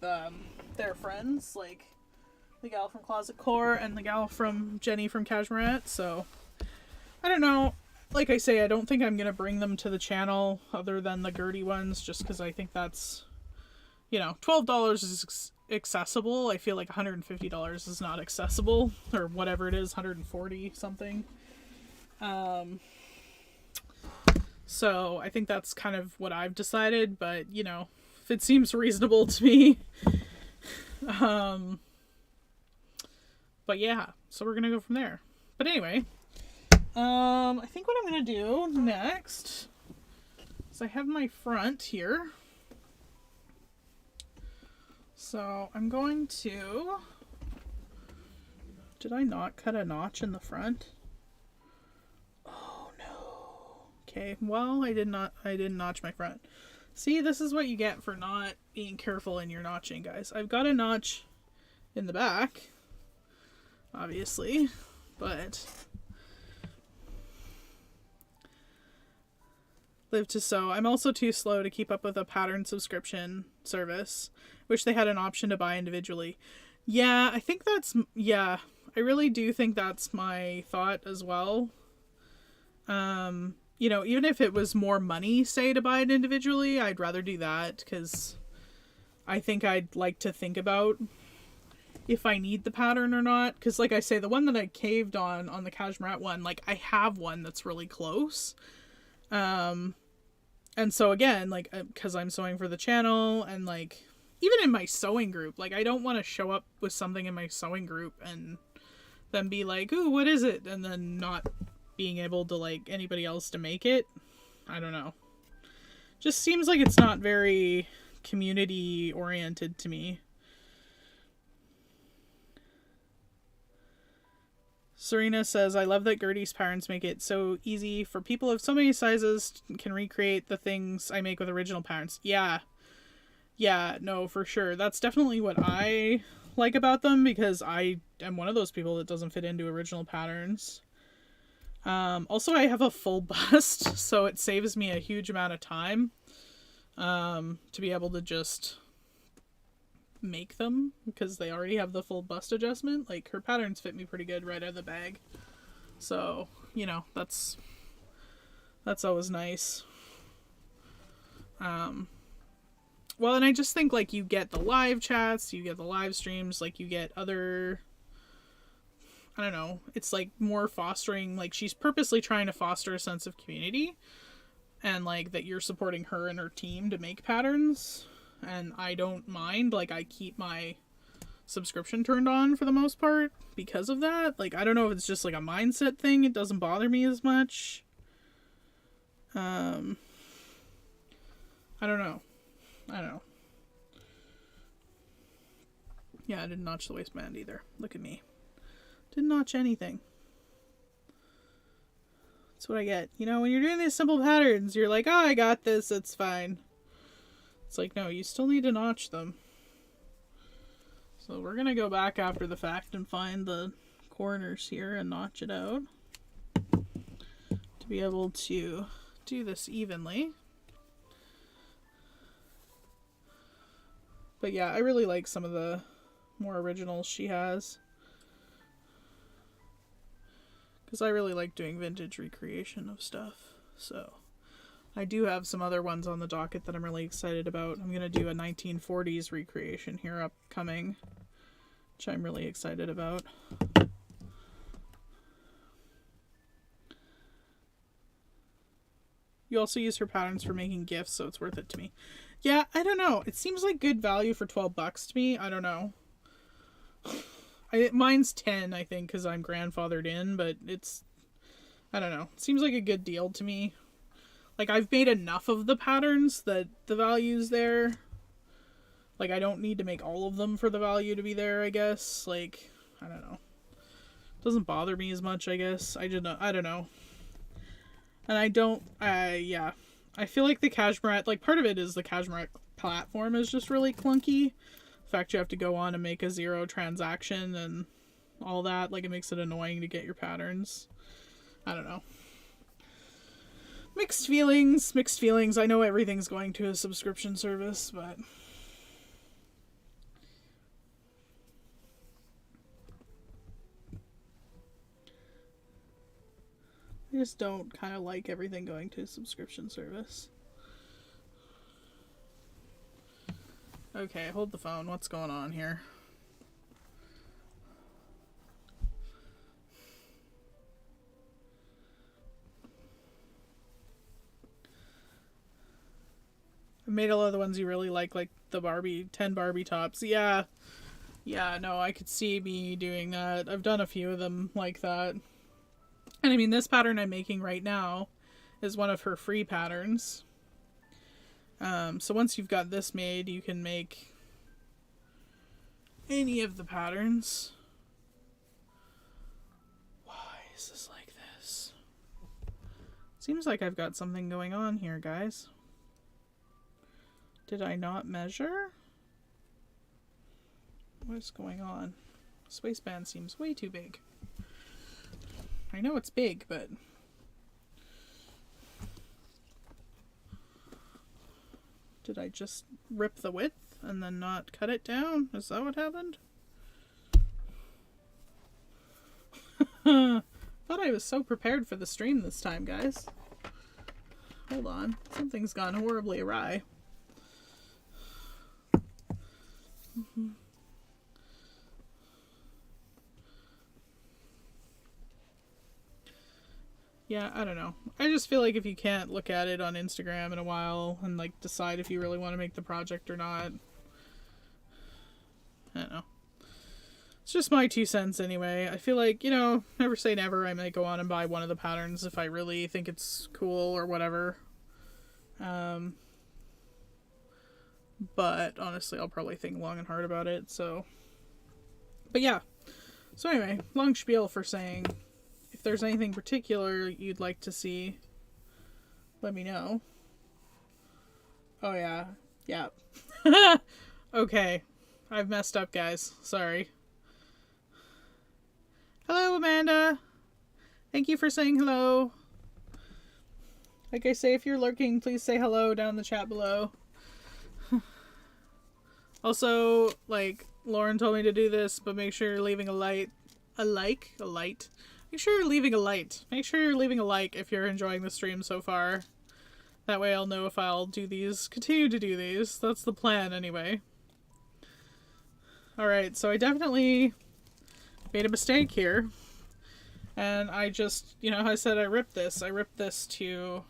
their friends, like the gal from Closet Core and the gal from Jenny from Cashmerette, so I don't know. Like I say, I don't think I'm going to bring them to the channel other than the Gertie ones, just because I think that's, you know, $12 is accessible. I feel like $150 is not accessible, or whatever it is, 140 something. So I think that's kind of what I've decided, but, you know, if it seems reasonable to me. But yeah, so we're going to go from there. But anyway, I think what I'm going to do next is I have my front here. So I'm going to, did I not cut a notch in the front? Oh no. Okay, well, I didn't notch my front. See, this is what you get for not being careful in your notching, guys. I've got a notch in the back, obviously, but live to sew. I'm also too slow to keep up with a pattern subscription service. Wish they had an option to buy individually. Yeah, I think that's, yeah, I really do think that's my thought as well. You know, even if it was more money, say, to buy it individually, I'd rather do that, because I think I'd like to think about if I need the pattern or not. Because, like I say, the one that I caved on the Cashmerette one, like, I have one that's really close. And so, again, like, because I'm sewing for the channel, and, like, even in my sewing group, like, I don't want to show up with something in my sewing group and then be like, ooh, what is it? And then not being able to, like, anybody else to make it. I don't know. Just seems like it's not very community oriented to me. Serena says, I love that Gertie's patterns make it so easy for people of so many sizes can recreate the things I make with original patterns. Yeah. Yeah, no, for sure. That's definitely what I like about them, because I am one of those people that doesn't fit into original patterns. Also, I have a full bust, so it saves me a huge amount of time to be able to just make them, because they already have the full bust adjustment. Like, her patterns fit me pretty good right out of the bag. So, you know, that's always nice. Well, and I just think, like, you get the live chats, you get the live streams, like, you get other, I don't know, it's, like, more fostering, like, she's purposely trying to foster a sense of community, and, like, that you're supporting her and her team to make patterns, and I don't mind, like, I keep my subscription turned on for the most part because of that. Like, I don't know if it's just, like, a mindset thing, it doesn't bother me as much. I don't know. Yeah, I didn't notch the waistband either. Look at me. Didn't notch anything. That's what I get. You know, when you're doing these simple patterns, you're like, oh, I got this, it's fine. It's like, no, you still need to notch them. So we're going to go back after the fact and find the corners here and notch it out to be able to do this evenly. But yeah, I really like some of the more originals she has, because I really like doing vintage recreation of stuff. So I do have some other ones on the docket that I'm really excited about. I'm going to do a 1940s recreation here upcoming, which I'm really excited about. You also use her patterns for making gifts, so it's worth it to me. Yeah, I don't know. It seems like good value for $12 to me. I don't know. Mine's 10, I think, because I'm grandfathered in, but it's, I don't know. It seems like a good deal to me. Like, I've made enough of the patterns that the value's there. Like, I don't need to make all of them for the value to be there, I guess. Like, I don't know. It doesn't bother me as much, I guess. I don't know. And I don't, yeah. I feel like the cashmere, like, part of it is the cashmere platform is just really clunky. The fact you have to go on and make a 0 transaction and all that, like, it makes it annoying to get your patterns. I don't know. Mixed feelings. I know everything's going to a subscription service, but I just don't kind of like everything going to a subscription service. Okay, hold the phone. What's going on here? I made a lot of the ones you really like the 10 Barbie tops. Yeah, no, I could see me doing that. I've done a few of them like that. And I mean, this pattern I'm making right now is one of her free patterns. So once you've got this made, you can make any of the patterns. Why is this like this? Seems like I've got something going on here, guys. Did I not measure? What is going on? This waistband seems way too big. I know it's big, but did I just rip the width and then not cut it down? Is that what happened? Thought I was so prepared for the stream this time, guys. Hold on. Something's gone horribly awry. Yeah, I don't know. I just feel like if you can't look at it on Instagram in a while and like decide if you really want to make the project or not, I don't know. It's just my 2 cents anyway. I feel like, you know, never say never. I might go on and buy one of the patterns if I really think it's cool or whatever. But honestly, I'll probably think long and hard about it. So, but yeah. So anyway, long spiel for saying, if there's anything particular you'd like to see, let me know. Oh yeah. Yeah. Okay. I've messed up, guys. Sorry. Hello, Amanda. Thank you for saying hello. Like I say, if you're lurking, please say hello down in the chat below. Also, like, Lauren told me to do this, but make sure you're leaving a light. Make sure you're leaving a light. Make sure you're leaving a like if you're enjoying the stream so far. That way I'll know if I'll continue to do these. That's the plan anyway. Alright, so I definitely made a mistake here. And I just, you know how I said I ripped this? I ripped this to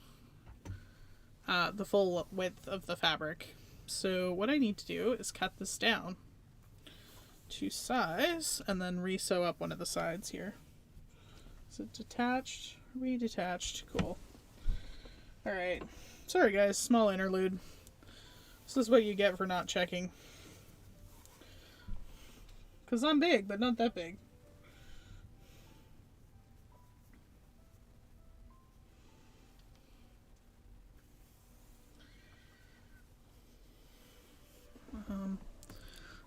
the full width of the fabric. So what I need to do is cut this down to size and then re-sew up one of the sides here. Is it detached? Redetached. Cool. Alright. Sorry guys, small interlude. This is what you get for not checking. Because I'm big, but not that big.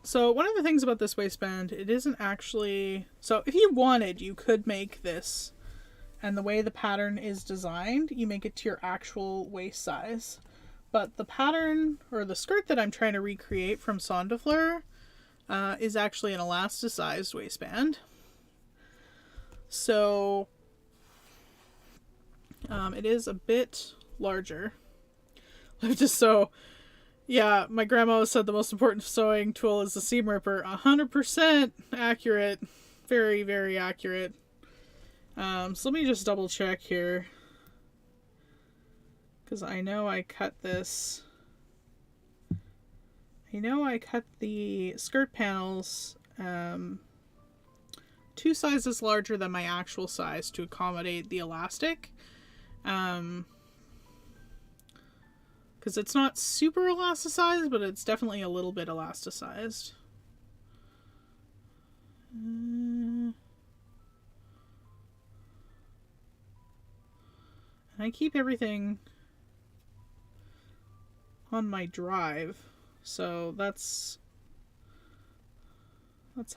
So one of the things about this waistband, it isn't actually... So if you wanted, you could make this. And the way the pattern is designed, you make it to your actual waist size. But the pattern, or the skirt that I'm trying to recreate from Son de Flor, is actually an elasticized waistband. So it is a bit larger. Yeah, my grandma said the most important sewing tool is the seam ripper. 100% accurate. Very, very accurate. So let me just double check here. Because I know I cut this. I know I cut the skirt panels 2 sizes larger than my actual size to accommodate the elastic. Because it's not super elasticized, but it's definitely a little bit elasticized. And I keep everything on my drive, so that's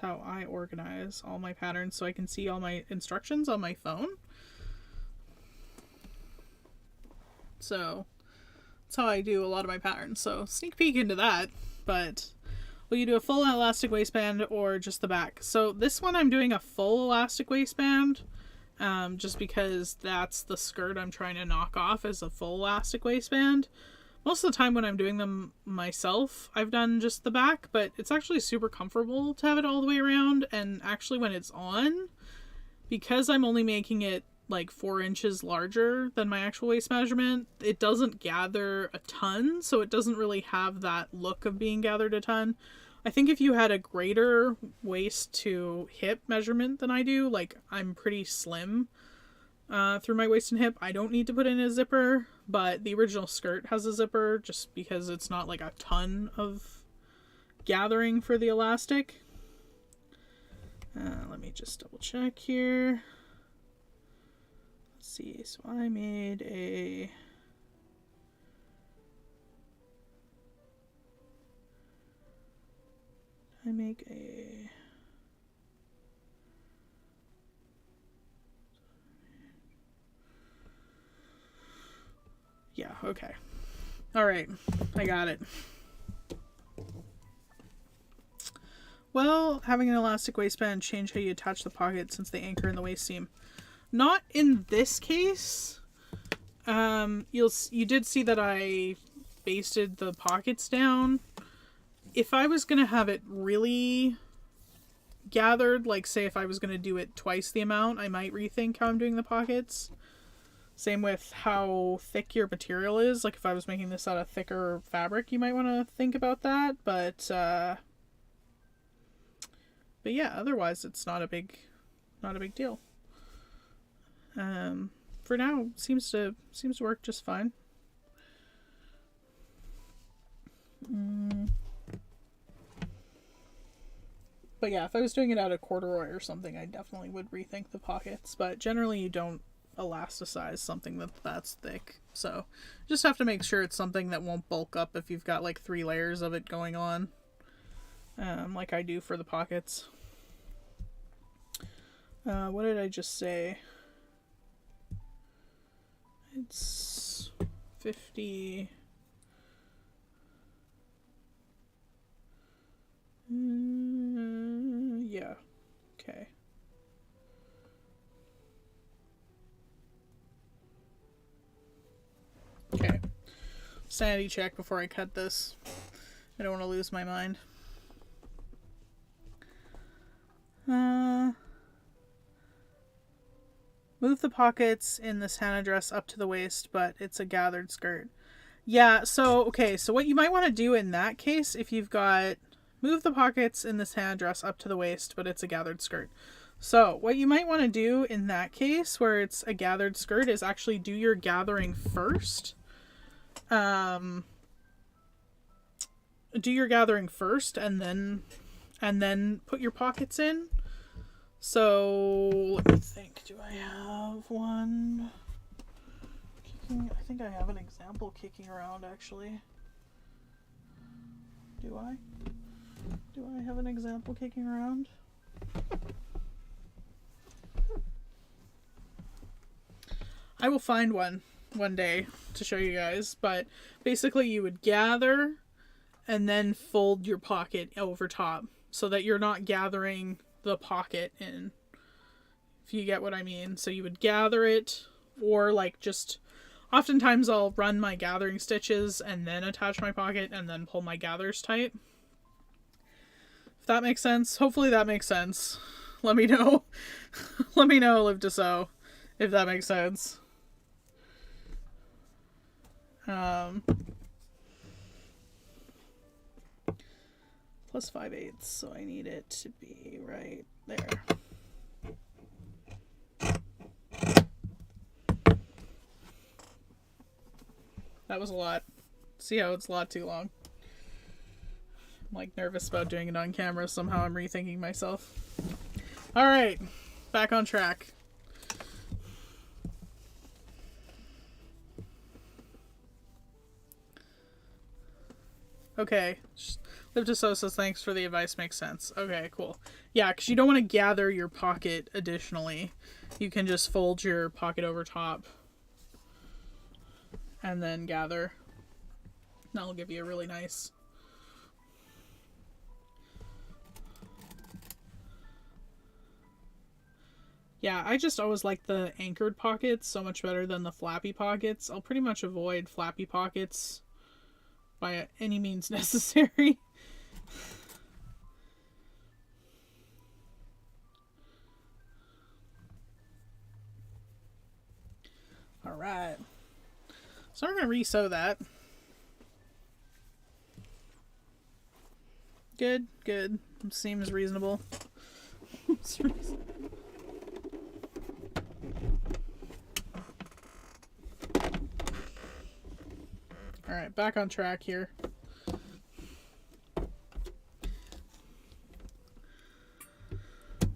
how I organize all my patterns, so I can see all my instructions on my phone. So that's how I do a lot of my patterns. So sneak peek into that. But will you do a full elastic waistband or just the back? So this one I'm doing a full elastic waistband, just because that's the skirt I'm trying to knock off as a full elastic waistband. Most of the time when I'm doing them myself, I've done just the back, but it's actually super comfortable to have it all the way around. And actually when it's on, because I'm only making it like 4 inches larger than my actual waist measurement, it doesn't gather a ton, so it doesn't really have that look of being gathered a ton. I think if you had a greater waist to hip measurement than I do, like I'm pretty slim through my waist and hip, I don't need to put in a zipper, but the original skirt has a zipper just because it's not like a ton of gathering for the elastic. Let me just double check here. See, so I made a yeah, okay. All right, I got it. Well, having an elastic waistband change how you attach the pocket since they anchor in the waist seam. Not in this case. You did see that I basted the pockets down. If I was going to have it really gathered, like say if I was going to do it twice the amount, I might rethink how I'm doing the pockets. Same with how thick your material is. Like if I was making this out of thicker fabric, you might want to think about that. But yeah, otherwise it's not a big deal. For now, seems to work just fine. But yeah, if I was doing it out of corduroy or something, I definitely would rethink the pockets. But generally, you don't elasticize something that's thick. So just have to make sure it's something that won't bulk up if you've got like 3 layers of it going on, like I do for the pockets. What did I just say? It's 50. Yeah. Okay. Okay. Sanity check before I cut this. I don't want to lose my mind. Move the pockets in this Hannah dress up to the waist, but it's a gathered skirt. Yeah, so, okay, so what you might want to do in that case, if you've got, move the pockets in this Hannah dress up to the waist, but it's a gathered skirt. So, what you might want to do in that case, where it's a gathered skirt, is actually do your gathering first. Do your gathering first, and then put your pockets in. So, let me think. Do I have one? I think I have an example kicking around, actually. Do I? Do I have an example kicking around? I will find one day to show you guys, but basically you would gather and then fold your pocket over top so that you're not gathering the pocket in, if you get what I mean. So you would gather it, or like just, oftentimes I'll run my gathering stitches and then attach my pocket and then pull my gathers tight. If that makes sense. Hopefully that makes sense. Let me know. Let me know, Live to Sew, if that makes sense. Plus 5/8, so I need it to be right there. That was a lot. See how it's a lot too long. I'm like nervous about doing it on camera. Somehow I'm rethinking myself. Alright, back on track. Okay. Live to Sew says thanks for the advice, makes sense. Okay, cool. Yeah, because you don't want to gather your pocket additionally. You can just fold your pocket over top and then gather. That'll give you a really nice... Yeah, I just always like the anchored pockets so much better than the flappy pockets. I'll pretty much avoid flappy pockets by any means necessary. Alright. So we're going to re-sew that. Good, good. Seems reasonable. Alright, back on track here.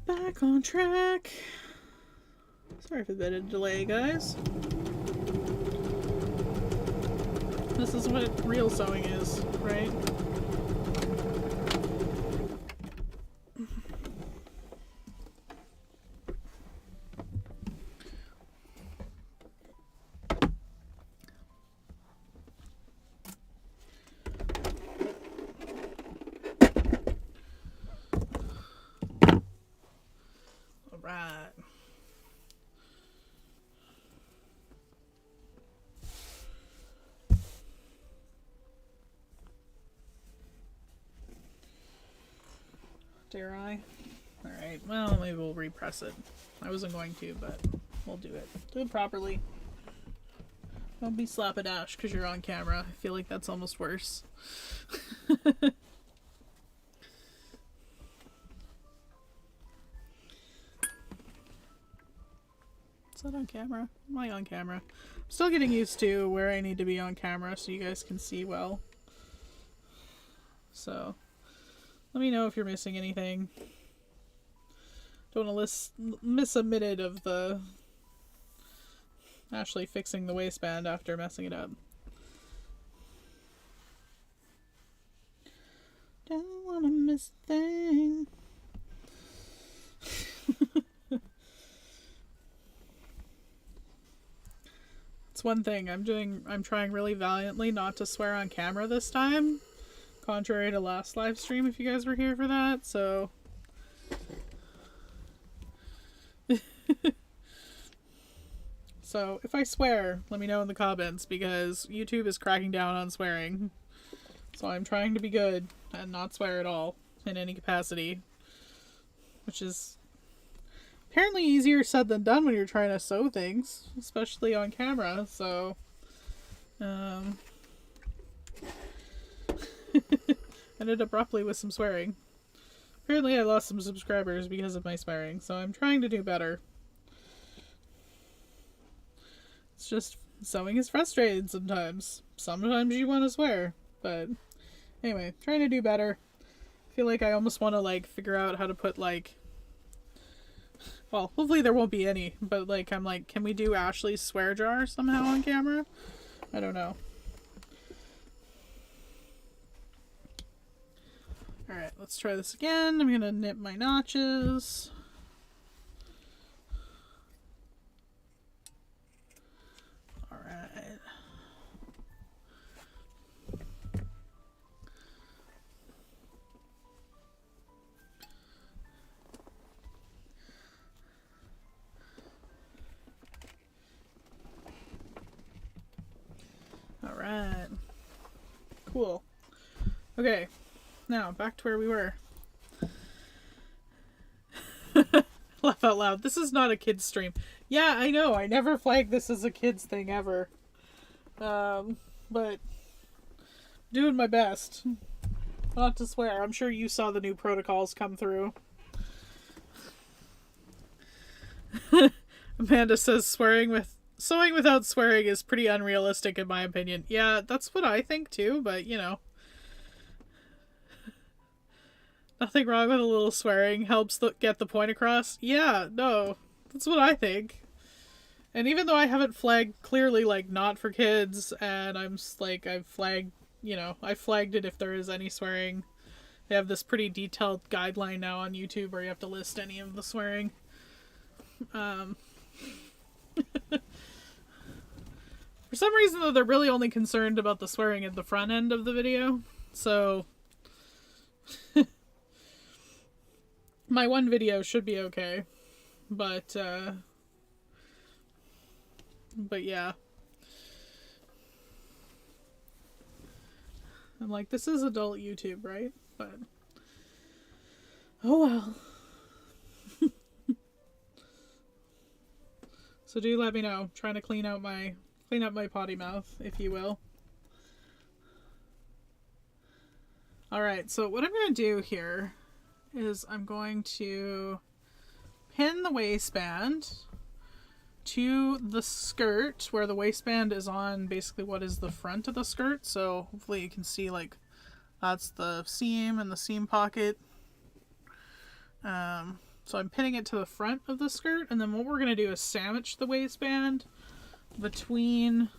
Back on track. Sorry for the bit of delay, guys. This is what real sewing is, right? Alright. Dare I? Alright, well, maybe we'll repress it. I wasn't going to, but we'll do it. Do it properly. Don't be slap-a-dash because you're on camera. I feel like that's almost worse. Is that on camera? Am I on camera? I'm still getting used to where I need to be on camera so you guys can see well. So, let me know if you're missing anything. Don't want to miss a minute of the actually fixing the waistband after messing it up. Don't want to miss a thing. It's one thing I'm trying really valiantly not to swear on camera this time, contrary to last live stream if you guys were here for that, so so if I swear, let me know in the comments because YouTube is cracking down on swearing. So I'm trying to be good and not swear at all in any capacity, which is apparently easier said than done when you're trying to sew things, especially on camera, so ended abruptly with some swearing. Apparently I lost some subscribers because of my swearing, so I'm trying to do better. It's just, sewing is frustrating sometimes. Sometimes you want to swear, but anyway, trying to do better. I feel like I almost want to like figure out how to put like, well, hopefully there won't be any, but like I'm like, can we do Ashley's swear jar somehow on camera? I don't know. Alright, let's try this again. I'm gonna nip my notches. Alright. Alright. Cool. Okay. Now, back to where we were. Laugh out loud. This is not a kid's stream. Yeah, I know. I never flagged this as a kid's thing ever. But doing my best. Not to swear. I'm sure you saw the new protocols come through. Amanda says sewing without swearing is pretty unrealistic in my opinion. Yeah, that's what I think too, but you know. Nothing wrong with a little swearing. Helps get the point across. Yeah, no. That's what I think. And even though I haven't flagged clearly, like, not for kids, and I'm like, I've flagged, you know, I flagged it if there is any swearing. They have this pretty detailed guideline now on YouTube where you have to list any of the swearing. For some reason, though, they're really only concerned about the swearing at the front end of the video. So... my one video should be okay, but yeah. I'm like, this is adult YouTube, right? But, oh well. So do let me know. I'm trying to clean up my potty mouth, if you will. Alright, so what I'm going to do here is I'm going to pin the waistband to the skirt where the waistband is on basically what is the front of the skirt. So hopefully you can see, like, that's the seam and the seam pocket. So I'm pinning it to the front of the skirt, and then what we're going to do is sandwich the waistband between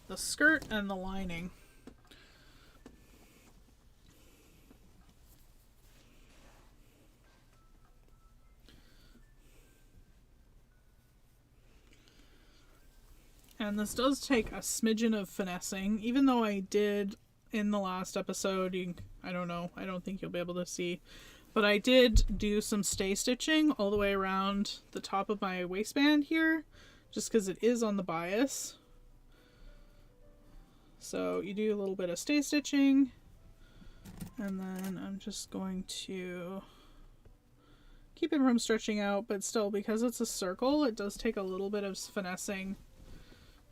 the skirt and the lining. And this does take a smidgen of finessing, even though I did in the last episode, I don't know, I don't think you'll be able to see, but I did do some stay stitching all the way around the top of my waistband here, just because it is on the bias. So you do a little bit of stay stitching, and then I'm just going to keep it from stretching out, but still, because it's a circle, it does take a little bit of finessing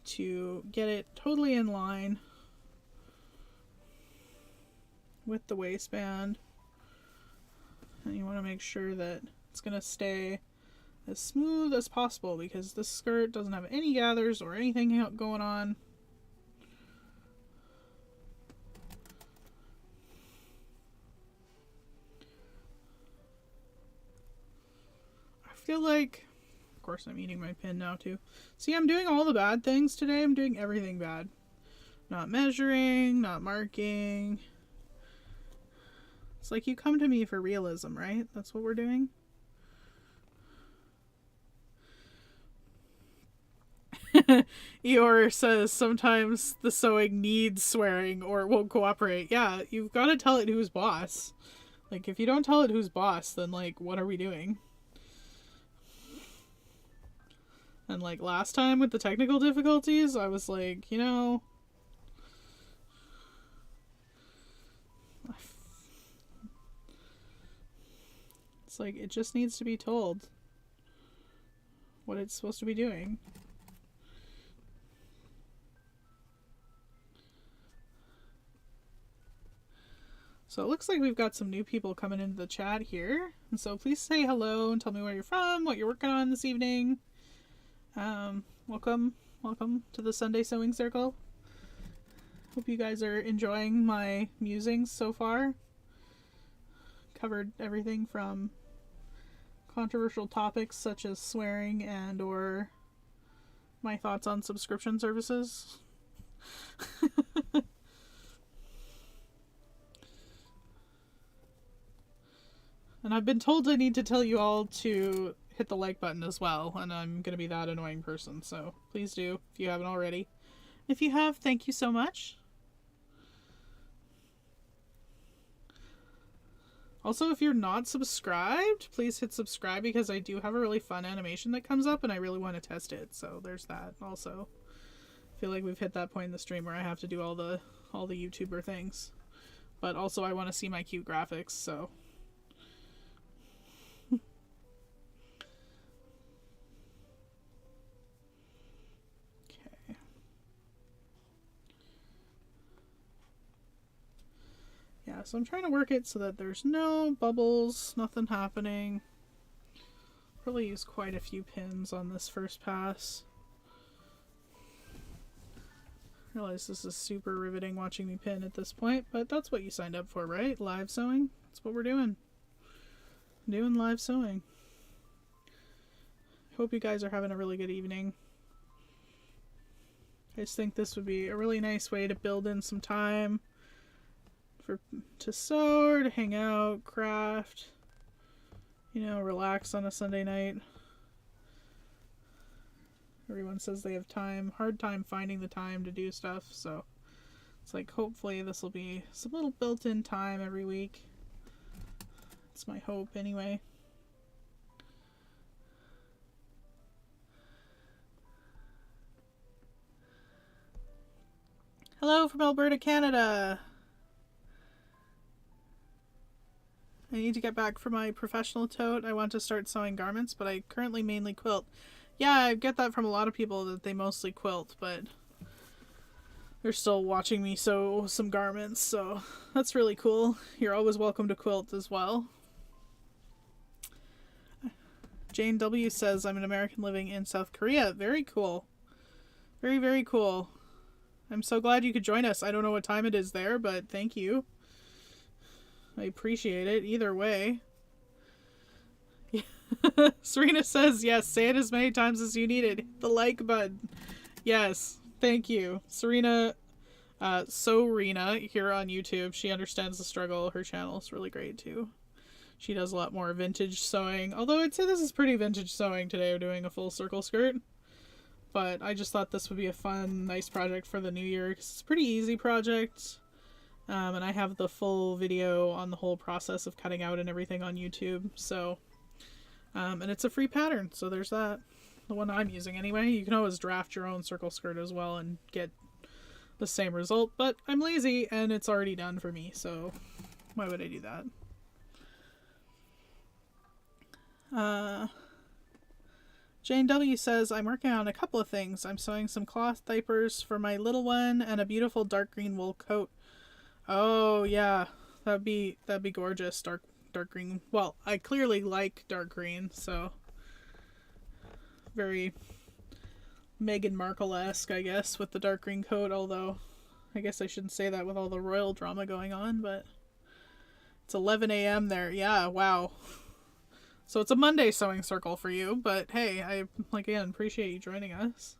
to get it totally in line with the waistband. And you want to make sure that it's going to stay as smooth as possible, because this skirt doesn't have any gathers or anything going on. I feel like, of course I'm eating my pin now too. See, I'm doing all the bad things today. I'm doing everything bad. Not measuring, not marking. It's like you come to me for realism, right? That's what we're doing. Eeyore says sometimes the sewing needs swearing or it won't cooperate. Yeah, you've got to tell it who's boss. Like, if you don't tell it who's boss, then, like, what are we doing? And, like, last time with the technical difficulties, I was like, you know, it's like, it just needs to be told what it's supposed to be doing. So it looks like we've got some new people coming into the chat here. And so please say hello and tell me where you're from, what you're working on this evening. Welcome to the Sunday Sewing Circle. Hope you guys are enjoying my musings so far. Covered everything from controversial topics such as swearing and or my thoughts on subscription services. And I've been told I need to tell you all to hit the like button as well, and I'm going to be that annoying person, so please do if you haven't already. If you have, thank you so much. Also, if you're not subscribed, please hit subscribe because I do have a really fun animation that comes up and I really want to test it. So there's that also. I feel like we've hit that point in the stream where I have to do all the YouTuber things. But also I want to see my cute graphics, so. Okay. Yeah, so I'm trying to work it so that there's no bubbles, nothing happening. Probably use quite a few pins on this first pass. I realize this is super riveting watching me pin at this point, but that's what you signed up for, right? Live sewing? That's what we're doing. Doing live sewing. Hope you guys are having a really good evening. I just think this would be a really nice way to build in some time to sew or to hang out, craft, you know, relax on a Sunday night. Everyone says they have time, hard time finding the time to do stuff, so it's like hopefully this will be some little built-in time every week. It's my hope anyway. Hello from Alberta, Canada. I need to get back for my professional tote. I want to start sewing garments, but I currently mainly quilt. Yeah, I get that from a lot of people that they mostly quilt, but they're still watching me sew some garments, so that's really cool. You're always welcome to quilt as well. Jane W. says, I'm an American living in South Korea. Very cool. Very, very cool. I'm so glad you could join us. I don't know what time it is there, but thank you. I appreciate it either way. Serena says, yes, say it as many times as you need it. The like button. Yes, thank you. Serena, Rena here on YouTube. She understands the struggle. Her channel is really great too. She does a lot more vintage sewing. Although I'd say this is pretty vintage sewing today. We're doing a full circle skirt. But I just thought this would be a fun, nice project for the new year. Because it's a pretty easy project. And I have the full video on the whole process of cutting out and everything on YouTube. So, and it's a free pattern. So there's that. The one I'm using anyway. You can always draft your own circle skirt as well and get the same result. But I'm lazy and it's already done for me. So why would I do that? Jane W. says, I'm working on a couple of things. I'm sewing some cloth diapers for my little one and a beautiful dark green wool coat. Oh yeah, that'd be gorgeous. Dark green. Well, I clearly like dark green, so very Meghan Markle-esque, I guess, with the dark green coat. Although, I guess I shouldn't say that with all the royal drama going on. But it's 11 a.m. there. Yeah, wow. So it's a Monday sewing circle for you. But hey, I again appreciate you joining us.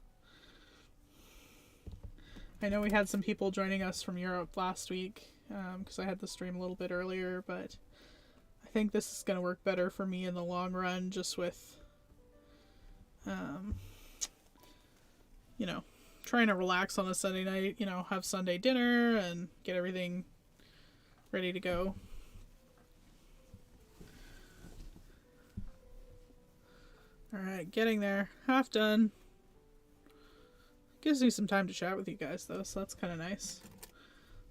I know we had some people joining us from Europe last week because I had the stream a little bit earlier, but I think this is going to work better for me in the long run, just with, you know, trying to relax on a Sunday night, you know, have Sunday dinner and get everything ready to go. Alright, getting there. Half done. Gives me some time to chat with you guys though, so that's kind of nice.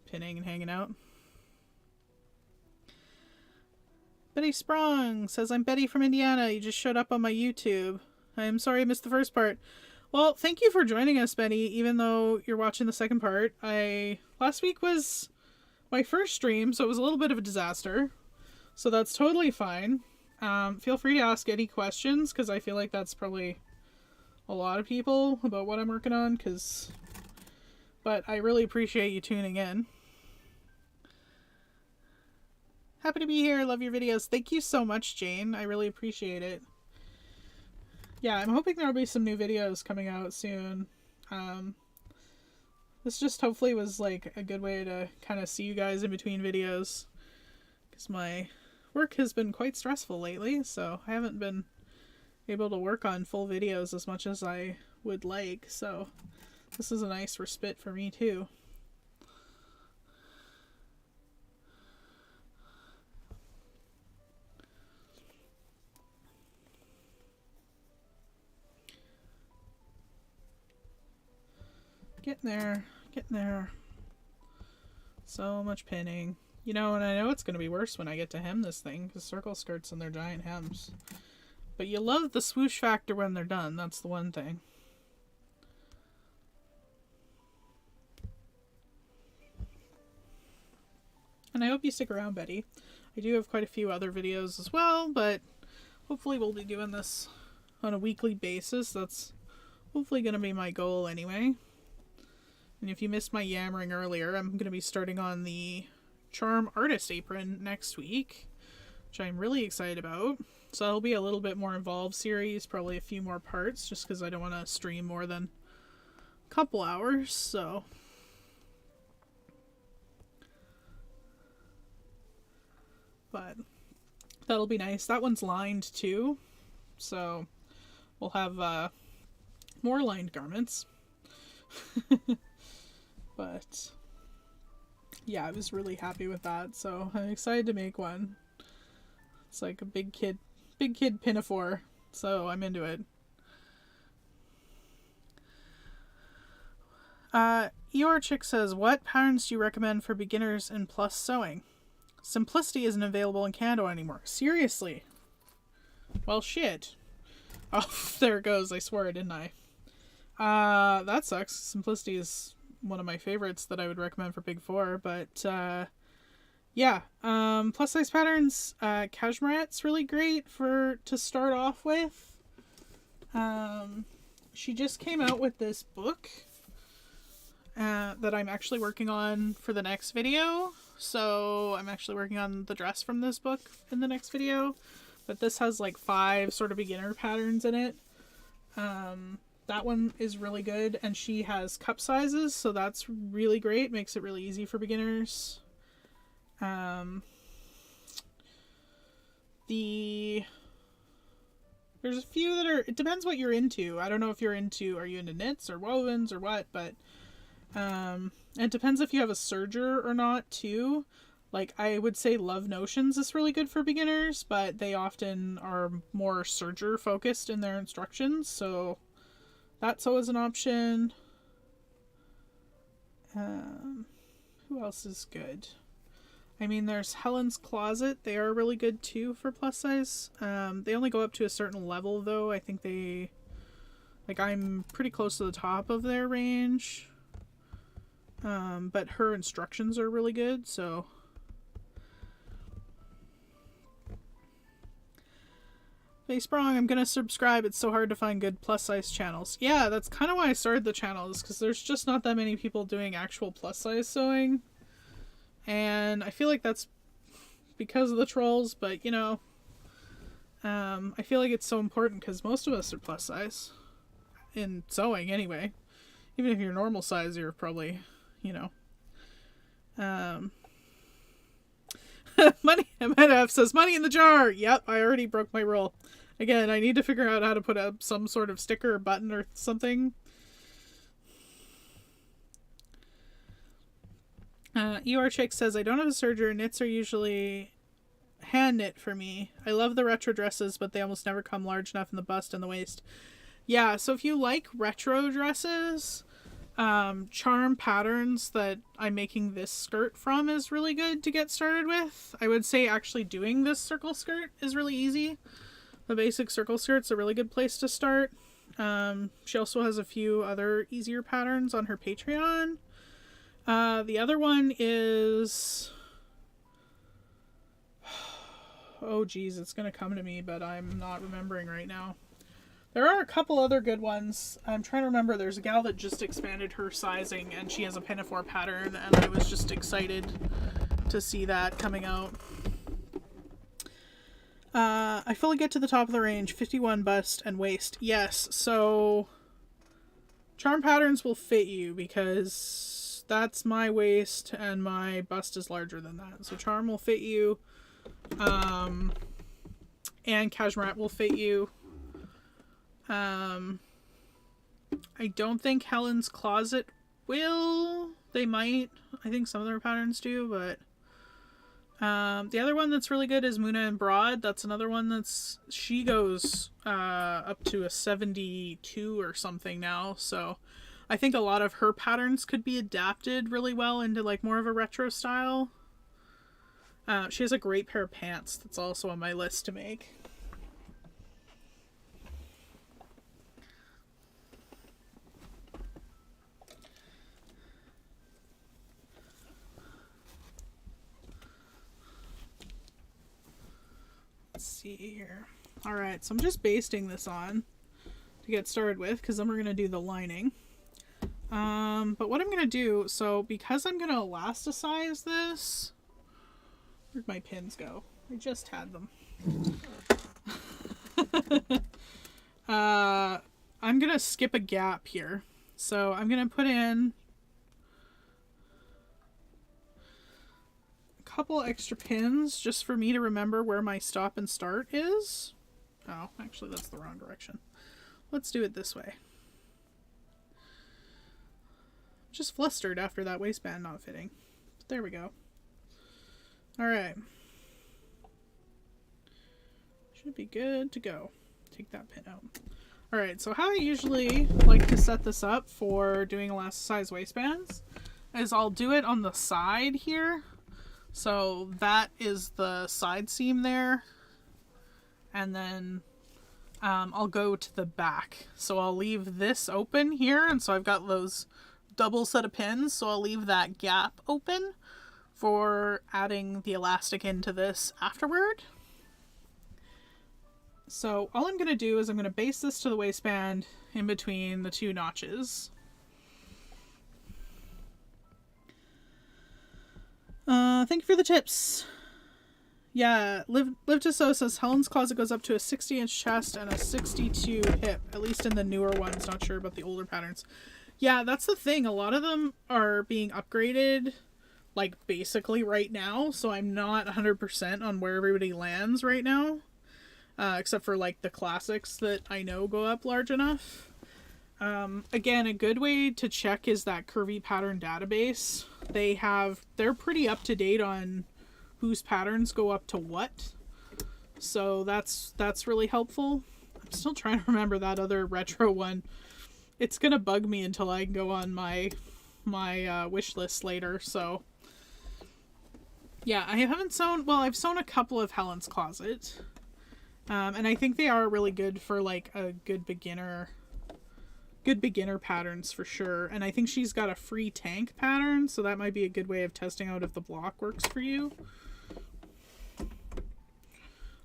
Pinning and hanging out. Betty Sprong says, I'm Betty from Indiana. You just showed up on my YouTube. I'm sorry I missed the first part. Well, thank you for joining us, Betty, even though you're watching the second part. Last week was my first stream, so it was a little bit of a disaster. So that's totally fine. Feel free to ask any questions, because I feel like that's probably a lot of people about what I'm working on, but I really appreciate you tuning in. Happy to be here. Love your videos. Thank you so much, Jane. I really appreciate it. Yeah, I'm hoping there'll be some new videos coming out soon. This just hopefully was like a good way to kind of see you guys in between videos, because my work has been quite stressful lately, so I haven't been able to work on full videos as much as I would like, so this is a nice respite for me too. Getting there, getting there. So much pinning. You know, and I know it's going to be worse when I get to hem this thing, because circle skirts and their giant hems. But you love the swoosh factor when they're done, that's the one thing. And I hope you stick around, Betty. I do have quite a few other videos as well, but hopefully we'll be doing this on a weekly basis. That's hopefully going to be my goal anyway. And if you missed my yammering earlier, I'm going to be starting on the Charm Artist apron next week, which I'm really excited about. So it'll be a little bit more involved series, probably a few more parts, just because I don't want to stream more than a couple hours, so. But that'll be nice. That one's lined too, so we'll have more lined garments. But yeah, I was really happy with that, so I'm excited to make one. It's like a big kid pinafore, so I'm into it. Eeyore Chick says, what patterns do you recommend for beginners in plus sewing? Simplicity isn't available in Canada anymore. Seriously? Well, shit. Oh, there it goes. I swore, didn't I? That sucks. Simplicity is one of my favorites that I would recommend for Big Four, but yeah, plus size patterns, Cashmeret's really great to start off with. She just came out with this book that I'm actually working on for the next video, so I'm actually working on the dress from this book in the next video, but this has like 5 sort of beginner patterns in it. That one is really good, and she has cup sizes, so that's really great. Makes it really easy for beginners. There's a few that are, it depends what you're into. I don't know if are you into knits or wovens or what, but it depends if you have a serger or not too. Like, I would say Love Notions is really good for beginners, but they often are more serger focused in their instructions, so that's always an option. Who else is good? I mean, there's Helen's Closet. They are really good too for plus size. They only go up to a certain level though. I think I'm pretty close to the top of their range. But her instructions are really good, so. Hey Sprong, I'm gonna subscribe. It's so hard to find good plus size channels. Yeah, that's kind of why I started the channel, is because there's just not that many people doing actual plus size sewing. And I feel like that's because of the trolls, but you know, I feel like it's so important because most of us are plus size in sewing anyway. Even if you're normal size, you're probably, you know. Money, MNF says, money in the jar. Yep, I already broke my rule. Again, I need to figure out how to put up some sort of sticker or button or something. Eeyore Chick says, I don't have a serger. Knits are usually hand knit for me. I love the retro dresses, but they almost never come large enough in the bust and the waist. Yeah, so if you like retro dresses, Charm Patterns that I'm making this skirt from is really good to get started with. I would say actually doing this circle skirt is really easy. The basic circle skirt's a really good place to start. She also has a few other easier patterns on her Patreon. The other one is, oh geez, it's gonna come to me, but I'm not remembering right now. There are a couple other good ones. I'm trying to remember. There's a gal that just expanded her sizing, and she has a pinafore pattern, and I was just excited to see that coming out. I fully get to the top of the range, 51 bust and waist. Yes, so Charm Patterns will fit you because that's my waist and my bust is larger than that. So Charm will fit you. And cashmere will fit you. I don't think Helen's Closet will. They might. I think some of their patterns do, but the other one that's really good is Muna and Broad. That's another one that's, she goes up to a 72 or something now, so I think a lot of her patterns could be adapted really well into like more of a retro style. She has a great pair of pants that's also on my list to make. Let's see here. All right, so I'm just basting this on to get started with, because then we're going to do the lining. But what I'm going to do, so because I'm going to elasticize this, where'd my pins go? I just had them. I'm going to skip a gap here. So I'm going to put in couple extra pins just for me to remember where my stop and start is. Oh, actually that's the wrong direction. Let's do it this way. Just flustered after that waistband not fitting. But there we go. Alright. Should be good to go. Take that pin out. Alright, so how I usually like to set this up for doing elasticized waistbands is I'll do it on the side here. So that is the side seam there, and then I'll go to the back. So I'll leave this open here, and so I've got those double set of pins, so I'll leave that gap open for adding the elastic into this afterward. So all I'm going to do is I'm going to baste this to the waistband in between the two notches. Thank you for the tips. Yeah, Live to Sew says Helen's Closet goes up to a 60-inch chest and a 62 hip, at least in the newer ones. Not sure about the older patterns. Yeah, that's the thing. A lot of them are being upgraded, like, basically right now, so I'm not 100% on where everybody lands right now, except for, like, the classics that I know go up large enough. Again, a good way to check is that Curvy Pattern database. They're pretty up to date on whose patterns go up to what. So that's really helpful. I'm still trying to remember that other retro one. It's gonna bug me until I go on my wish list later. So yeah, I haven't sewn, well, I've sewn a couple of Helen's Closet. And I think they are really good for like a good beginner patterns for sure. And I think she's got a free tank pattern, so that might be a good way of testing out if the block works for you.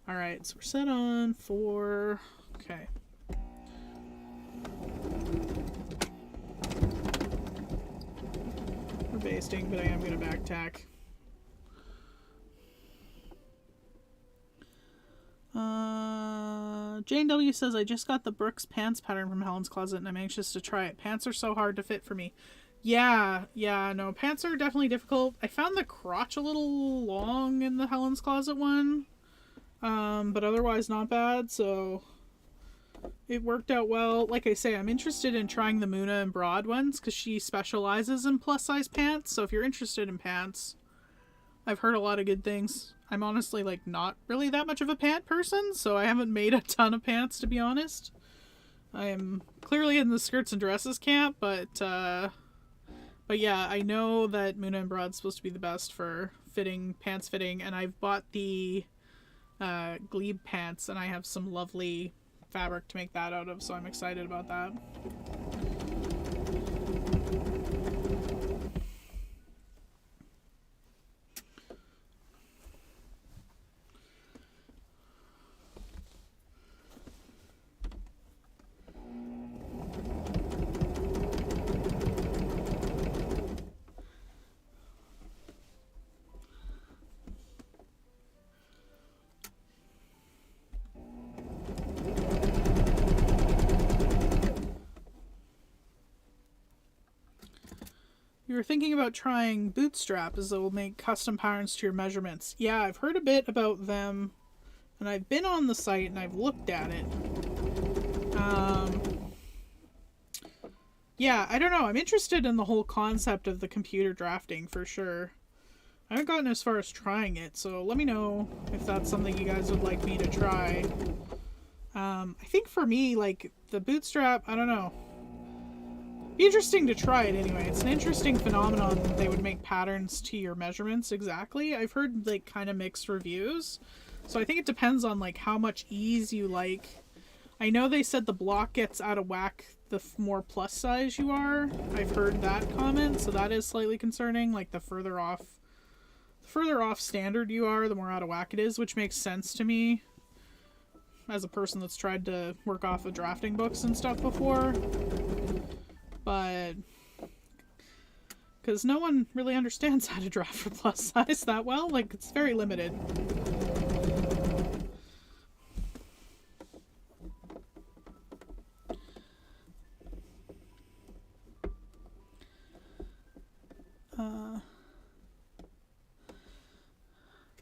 Alright, so we're set on 4. Okay. We're basting, but I am going to back tack. Jane W says, I just got the Brooks pants pattern from Helen's Closet and I'm anxious to try it. Pants are so hard to fit for me. Yeah, no, pants are definitely difficult. I found the crotch a little long in the Helen's Closet one, but otherwise not bad, so it worked out well. Like I say, I'm interested in trying the Muna and Broad ones because she specializes in plus size pants, so if you're interested in pants, I've heard a lot of good things. I'm honestly, like, not really that much of a pant person, so I haven't made a ton of pants, to be honest. I am clearly in the skirts and dresses camp, but yeah, I know that Muna and Broad's supposed to be the best for pants fitting, and I've bought the Glebe pants, and I have some lovely fabric to make that out of, so I'm excited about that. were thinking about trying Bootstrap, as it will make custom patterns to your measurements. Yeah, I've heard a bit about them, and I've been on the site and I've looked at it. Yeah, I don't know. I'm interested in the whole concept of the computer drafting for sure. I haven't gotten as far as trying it, so let me know if that's something you guys would like me to try. I think for me, like, the Bootstrap, I don't know. Be interesting to try it anyway. It's an interesting phenomenon that they would make patterns to your measurements exactly. I've heard, like, kind of mixed reviews. So I think it depends on, like, how much ease you like. I know they said the block gets out of whack the more plus size you are. I've heard that comment, so that is slightly concerning. Like, the further off standard you are, the more out of whack it is, which makes sense to me as a person that's tried to work off of drafting books and stuff before. But because no one really understands how to draft for plus size that well, like, it's very limited.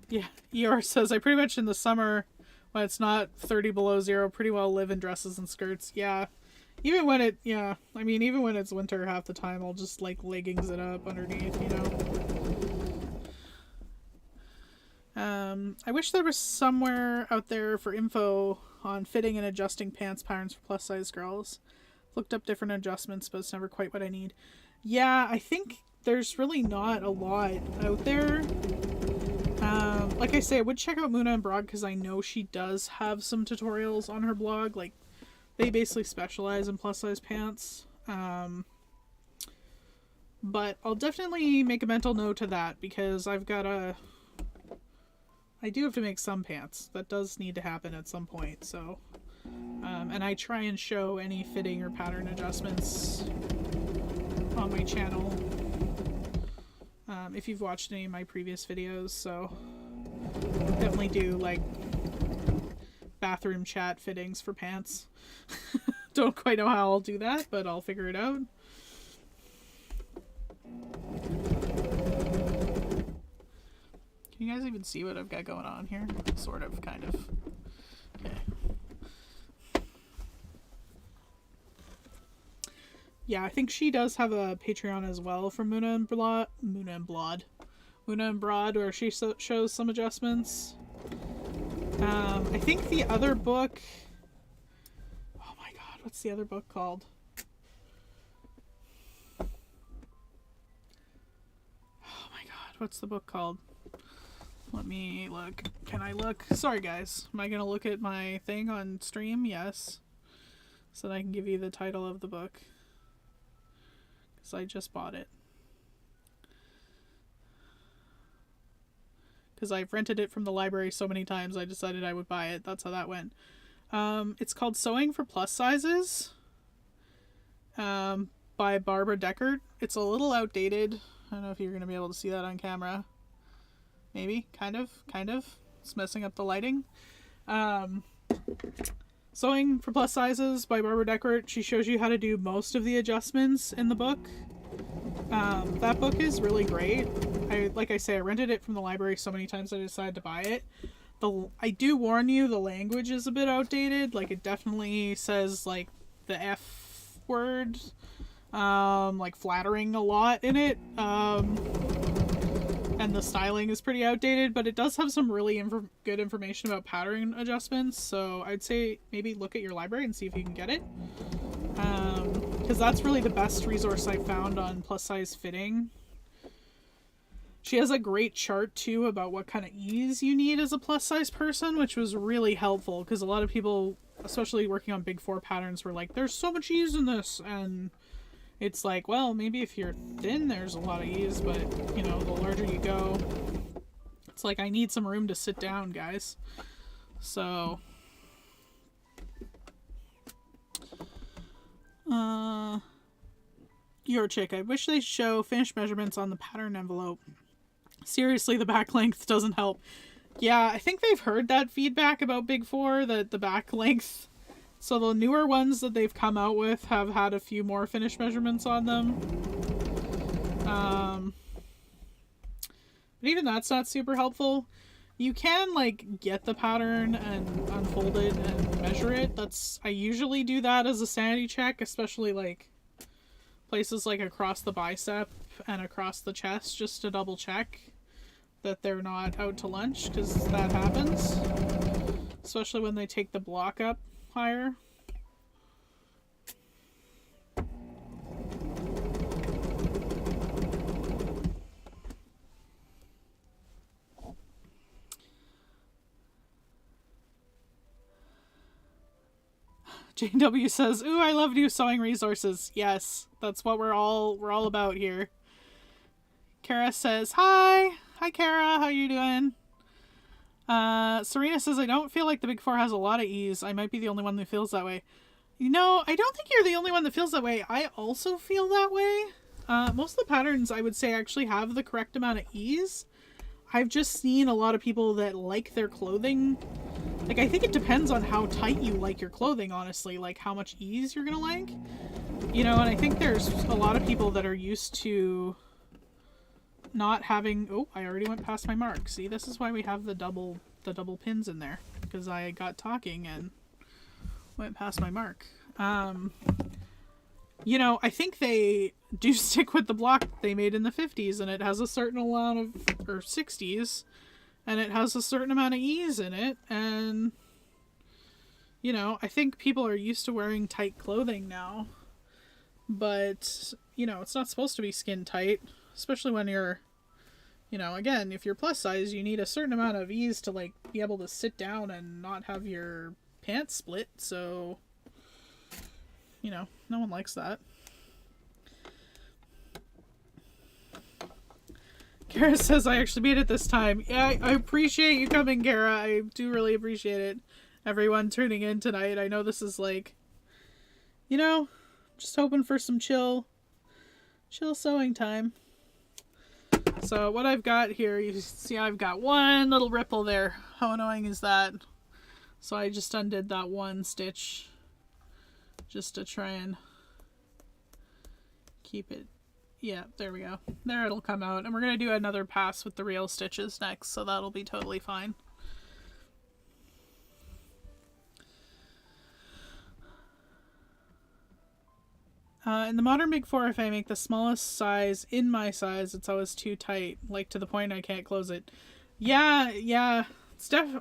Yeah, ER says, I pretty much in the summer, when it's not 30 below zero, pretty well live in dresses and skirts. Yeah, even when even when it's winter, half the time I'll just, like, leggings it up underneath, you know. I wish there was somewhere out there for info on fitting and adjusting pants patterns for plus size girls. Looked up different adjustments, but it's never quite what I need. Yeah, I think there's really not a lot out there. Like I say, I would check out Muna and Broad because I know she does have some tutorials on her blog. Like, they basically specialize in plus size pants. But I'll definitely make a mental note of that because I do have to make some pants. That does need to happen at some point, so. And I try and show any fitting or pattern adjustments on my channel. If you've watched any of my previous videos, so definitely do, like, bathroom chat fittings for pants. Don't quite know how I'll do that, but I'll figure it out. Can you guys even see what I've got going on here? Sort of, kind of. Okay. Yeah, I think she does have a Patreon as well for Muna and Broad, where she shows some adjustments. I think the other book... Oh my god, what's the other book called? Oh my god, what's the book called? Let me look. Can I look? Sorry guys, am I gonna look at my thing on stream? Yes. So that I can give you the title of the book. Because I just bought it. Because I've rented it from the library so many times, I decided I would buy it. That's how that went. It's called Sewing for Plus Sizes by Barbara Deckert. It's a little outdated. I don't know if you're going to be able to see that on camera. Maybe. Kind of. It's messing up the lighting. Sewing for Plus Sizes by Barbara Deckert. She shows you how to do most of the adjustments in the book. That book is really great. Like I say, I rented it from the library so many times I decided to buy it. I do warn you, the language is a bit outdated. Like, it definitely says, like, the F word, like, flattering a lot in it. And the styling is pretty outdated, but it does have some really good information about pattern adjustments. So I'd say maybe look at your library and see if you can get it. Because that's really the best resource I found on plus size fitting. She has a great chart too about what kind of ease you need as a plus size person, which was really helpful because a lot of people, especially working on Big 4 patterns, were like, there's so much ease in this, and it's like, well, maybe if you're thin there's a lot of ease, but, you know, the larger you go, it's like, I need some room to sit down, guys. So your chick, I wish they show finished measurements on the pattern envelope. Seriously, the back length doesn't help. Yeah, I think they've heard that feedback about Big 4, that the back length. So the newer ones that they've come out with have had a few more finished measurements on them. But even that's not super helpful. You can like get the pattern and unfold it and measure it. I usually do that as a sanity check, especially like places like across the bicep and across the chest, just to double check that they're not out to lunch, because that happens, especially when they take the block up higher. JW says, "Ooh, I love new sewing resources." Yes, that's what we're all about here. Kara says, "Hi, Kara. How you doing?" Serena says, "I don't feel like the Big Four has a lot of ease. I might be the only one that feels that way." You know, I don't think you're the only one that feels that way. I also feel that way. Most of the patterns, I would say, actually have the correct amount of ease. I've just seen a lot of people that like their clothing. Like, I think it depends on how tight you like your clothing, honestly. Like, how much ease you're gonna like. You know, and I think there's a lot of people that are used to not having... Oh, I already went past my mark. See, this is why we have the double pins in there. Because I got talking and went past my mark. You know, I think they do stick with the block they made in the 50s, and it has a certain amount of... or 60s... and it has a certain amount of ease in it, and, you know, I think people are used to wearing tight clothing now, but, you know, it's not supposed to be skin tight, especially when you're, you know, again, if you're plus size, you need a certain amount of ease to, like, be able to sit down and not have your pants split, so, you know, no one likes that. Kara says, "I actually made it this time." Yeah, I appreciate you coming, Kara. I do really appreciate it. Everyone tuning in tonight. I know this is like, you know, just hoping for some chill sewing time. So what I've got here, you see I've got one little ripple there. How annoying is that? So I just undid that one stitch just to try and keep it. Yeah, there we go. There it'll come out. And we're going to do another pass with the real stitches next, so that'll be totally fine. In the modern Big Four, if I make the smallest size in my size, it's always too tight, like to the point I can't close it. Yeah.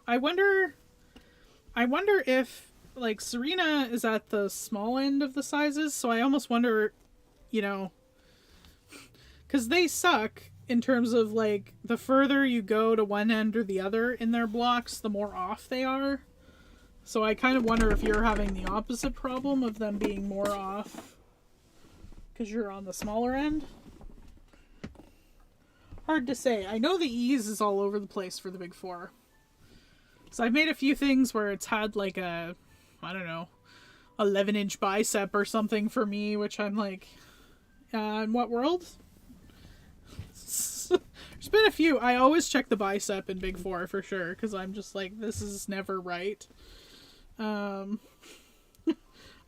I wonder if, like, Serena is at the small end of the sizes, so I almost wonder, you know, because they suck in terms of, like, the further you go to one end or the other in their blocks, the more off they are. So I kind of wonder if you're having the opposite problem of them being more off because you're on the smaller end. Hard to say. I know the ease is all over the place for the Big Four. So I've made a few things where it's had, like, a, I don't know, 11-inch bicep or something for me, which I'm like, in what world? There's been a few. I always check the bicep in Big Four for sure, because I'm just like, this is never right. I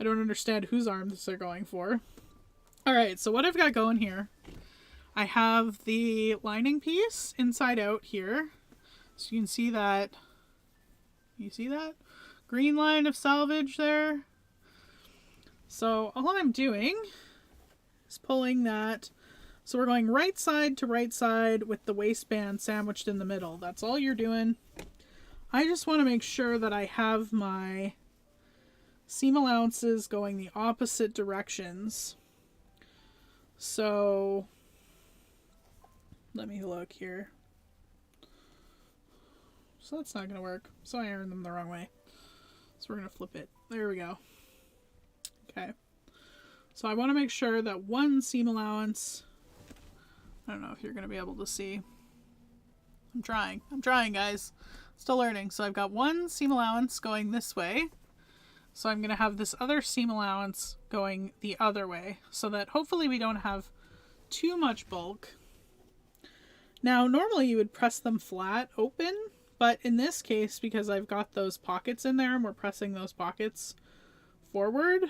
don't understand whose arms they're going for. Alright, so what I've got going here, I have the lining piece inside out here. So you can see that. You see that? Green line of salvage there. So all I'm doing is pulling that. So we're going right side to right side with the waistband sandwiched in the middle. That's all you're doing. I just want to make sure that I have my seam allowances going the opposite directions. So let me look here. So that's not going to work. So I ironed them the wrong way. So we're going to flip it. There we go. Okay. So I want to make sure that one seam allowance... I don't know if you're going to be able to see. I'm trying, guys. Still learning. So I've got one seam allowance going this way. So I'm going to have this other seam allowance going the other way, so that hopefully we don't have too much bulk. Now, normally you would press them flat open, but in this case, because I've got those pockets in there and we're pressing those pockets forward,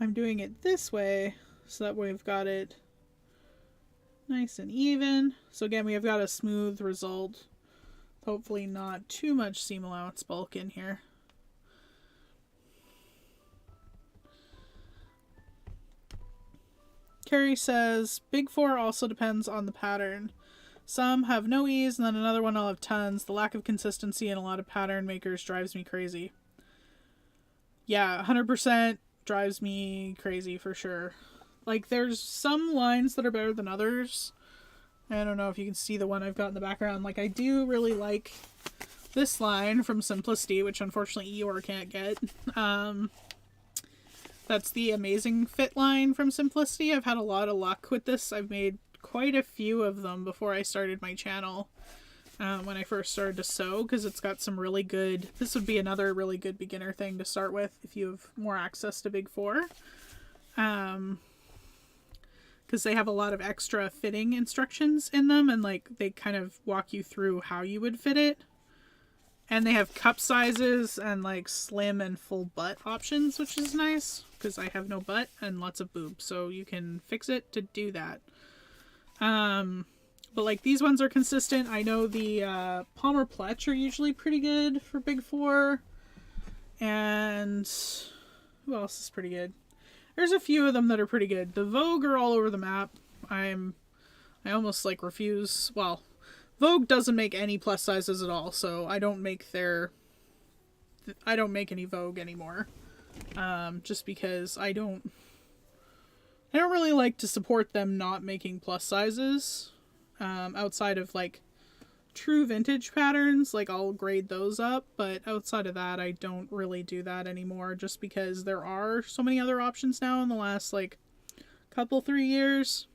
I'm doing it this way so that we've got it Nice and even. So again, we have got a smooth result. Hopefully not too much seam allowance bulk in here. Carrie says, Big Four also depends on the pattern. Some have no ease, and then another one will have tons. The lack of consistency in a lot of pattern makers drives me crazy. Yeah, 100% drives me crazy for sure. Like, there's some lines that are better than others. I don't know if you can see the one I've got in the background. Like, I do really like this line from Simplicity, which unfortunately Eeyore can't get. That's the Amazing Fit line from Simplicity. I've had a lot of luck with this. I've made quite a few of them before I started my channel. When I first started to sew, because it's got some really good, this would be another really good beginner thing to start with if you have more access to Big Four. Because they have a lot of extra fitting instructions in them, and like they kind of walk you through how you would fit it. And they have cup sizes and like slim and full butt options, which is nice because I have no butt and lots of boobs, so you can fix it to do that. But like these ones are consistent. I know the Palmer Pletch are usually pretty good for Big Four. And who else is pretty good? There's a few of them that are pretty good. The Vogue are all over the map. I almost like refuse. Well, Vogue doesn't make any plus sizes at all, so I don't make any Vogue anymore. Just because I don't really like to support them not making plus sizes. Outside of like true vintage patterns, like I'll grade those up, but outside of that I don't really do that anymore, just because there are so many other options now in the last like couple 3 years.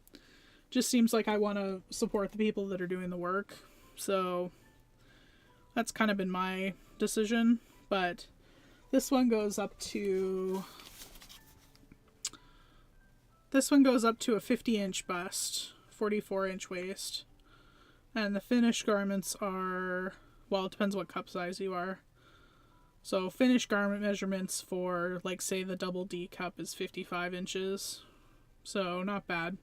Just seems like I want to support the people that are doing the work, so that's kind of been my decision. But this one goes up to a 50-inch bust, 44-inch waist, and the finished garments are, well, it depends what cup size you are. So finished garment measurements for, like, say the double D cup is 55 inches, so not bad,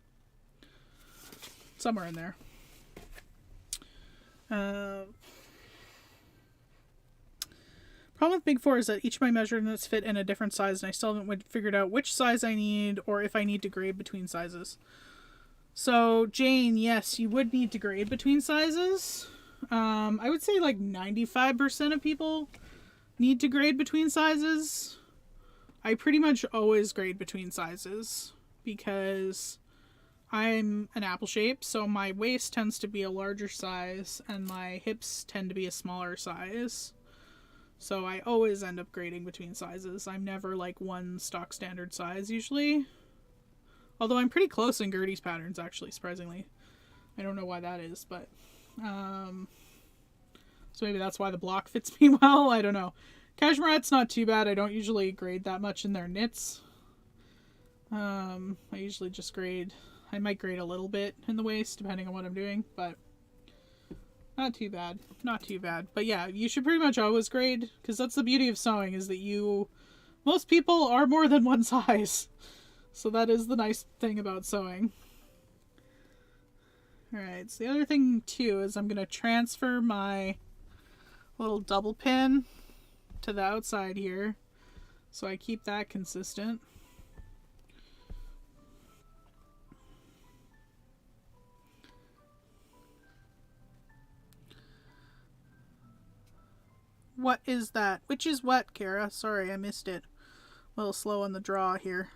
somewhere in there. Problem with Big Four is that each of my measurements fit in a different size, and I still haven't figured out which size I need or if I need to grade between sizes. So, Jane, yes, you would need to grade between sizes. I would say like 95% of people need to grade between sizes. I pretty much always grade between sizes because I'm an apple shape, so my waist tends to be a larger size and my hips tend to be a smaller size. So I always end up grading between sizes. I'm never like one stock standard size usually. Although I'm pretty close in Gertie's patterns, actually, surprisingly. I don't know why that is, but... so maybe that's why the block fits me well. I don't know. Cashmerette's not too bad. I don't usually grade that much in their knits. I usually just grade... I might grade a little bit in the waist, depending on what I'm doing, but... not too bad. Not too bad. But yeah, you should pretty much always grade, because that's the beauty of sewing, is that most people are more than one size. So that is the nice thing about sewing. Alright, so the other thing too is I'm going to transfer my little double pin to the outside here, so I keep that consistent. What is that? Which is what, Kara? Sorry, I missed it. A little slow on the draw here.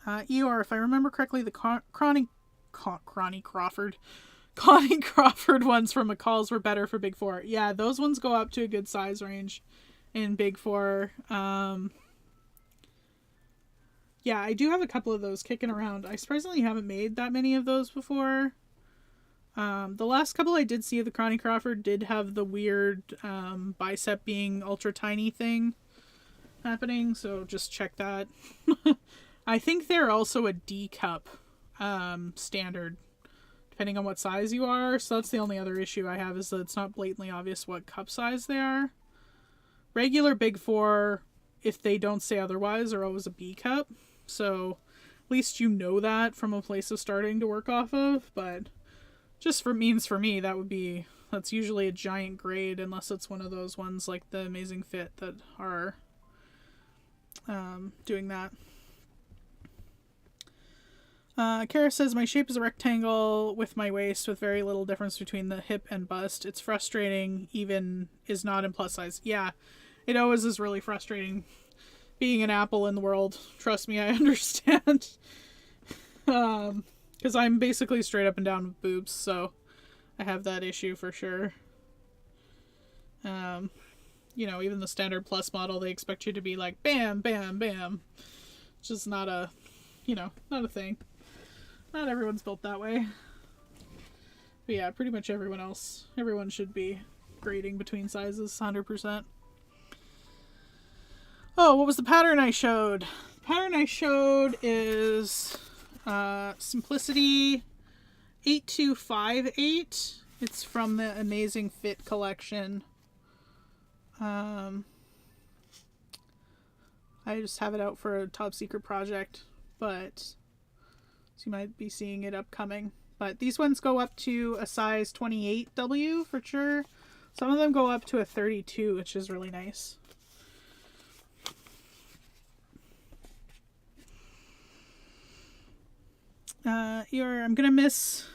Eeyore, if I remember correctly, the Connie Crawford ones from McCall's were better for Big Four. Yeah, those ones go up to a good size range in Big Four. Yeah, I do have a couple of those kicking around. I surprisingly haven't made that many of those before. The last couple I did see of the Connie Crawford did have the weird bicep being ultra tiny thing happening, so just check that. I think they're also a D cup standard, depending on what size you are, so that's the only other issue I have, is that it's not blatantly obvious what cup size they are. Regular Big Four, if they don't say otherwise, are always a B cup, so least you know that from a place of starting to work off of, but just for me, that's usually a giant grade, unless it's one of those ones like the Amazing Fit that are doing that. Kara says, my shape is a rectangle with my waist with very little difference between the hip and bust. It's frustrating, even is not in plus size. Yeah, it always is really frustrating being an apple in the world. Trust me, I understand. Because I'm basically straight up and down with boobs, so I have that issue for sure. You know, even the standard plus model, they expect you to be like, bam, bam, bam. It's just not a, not a thing. Not everyone's built that way. But yeah, pretty much everyone should be grading between sizes, 100%. Oh, what was the pattern I showed? The pattern I showed is Simplicity 8258. It's from the Amazing Fit collection. I just have it out for a top secret project, but so you might be seeing it upcoming. But these ones go up to a size 28W for sure. Some of them go up to a 32, which is really nice. I'm gonna miss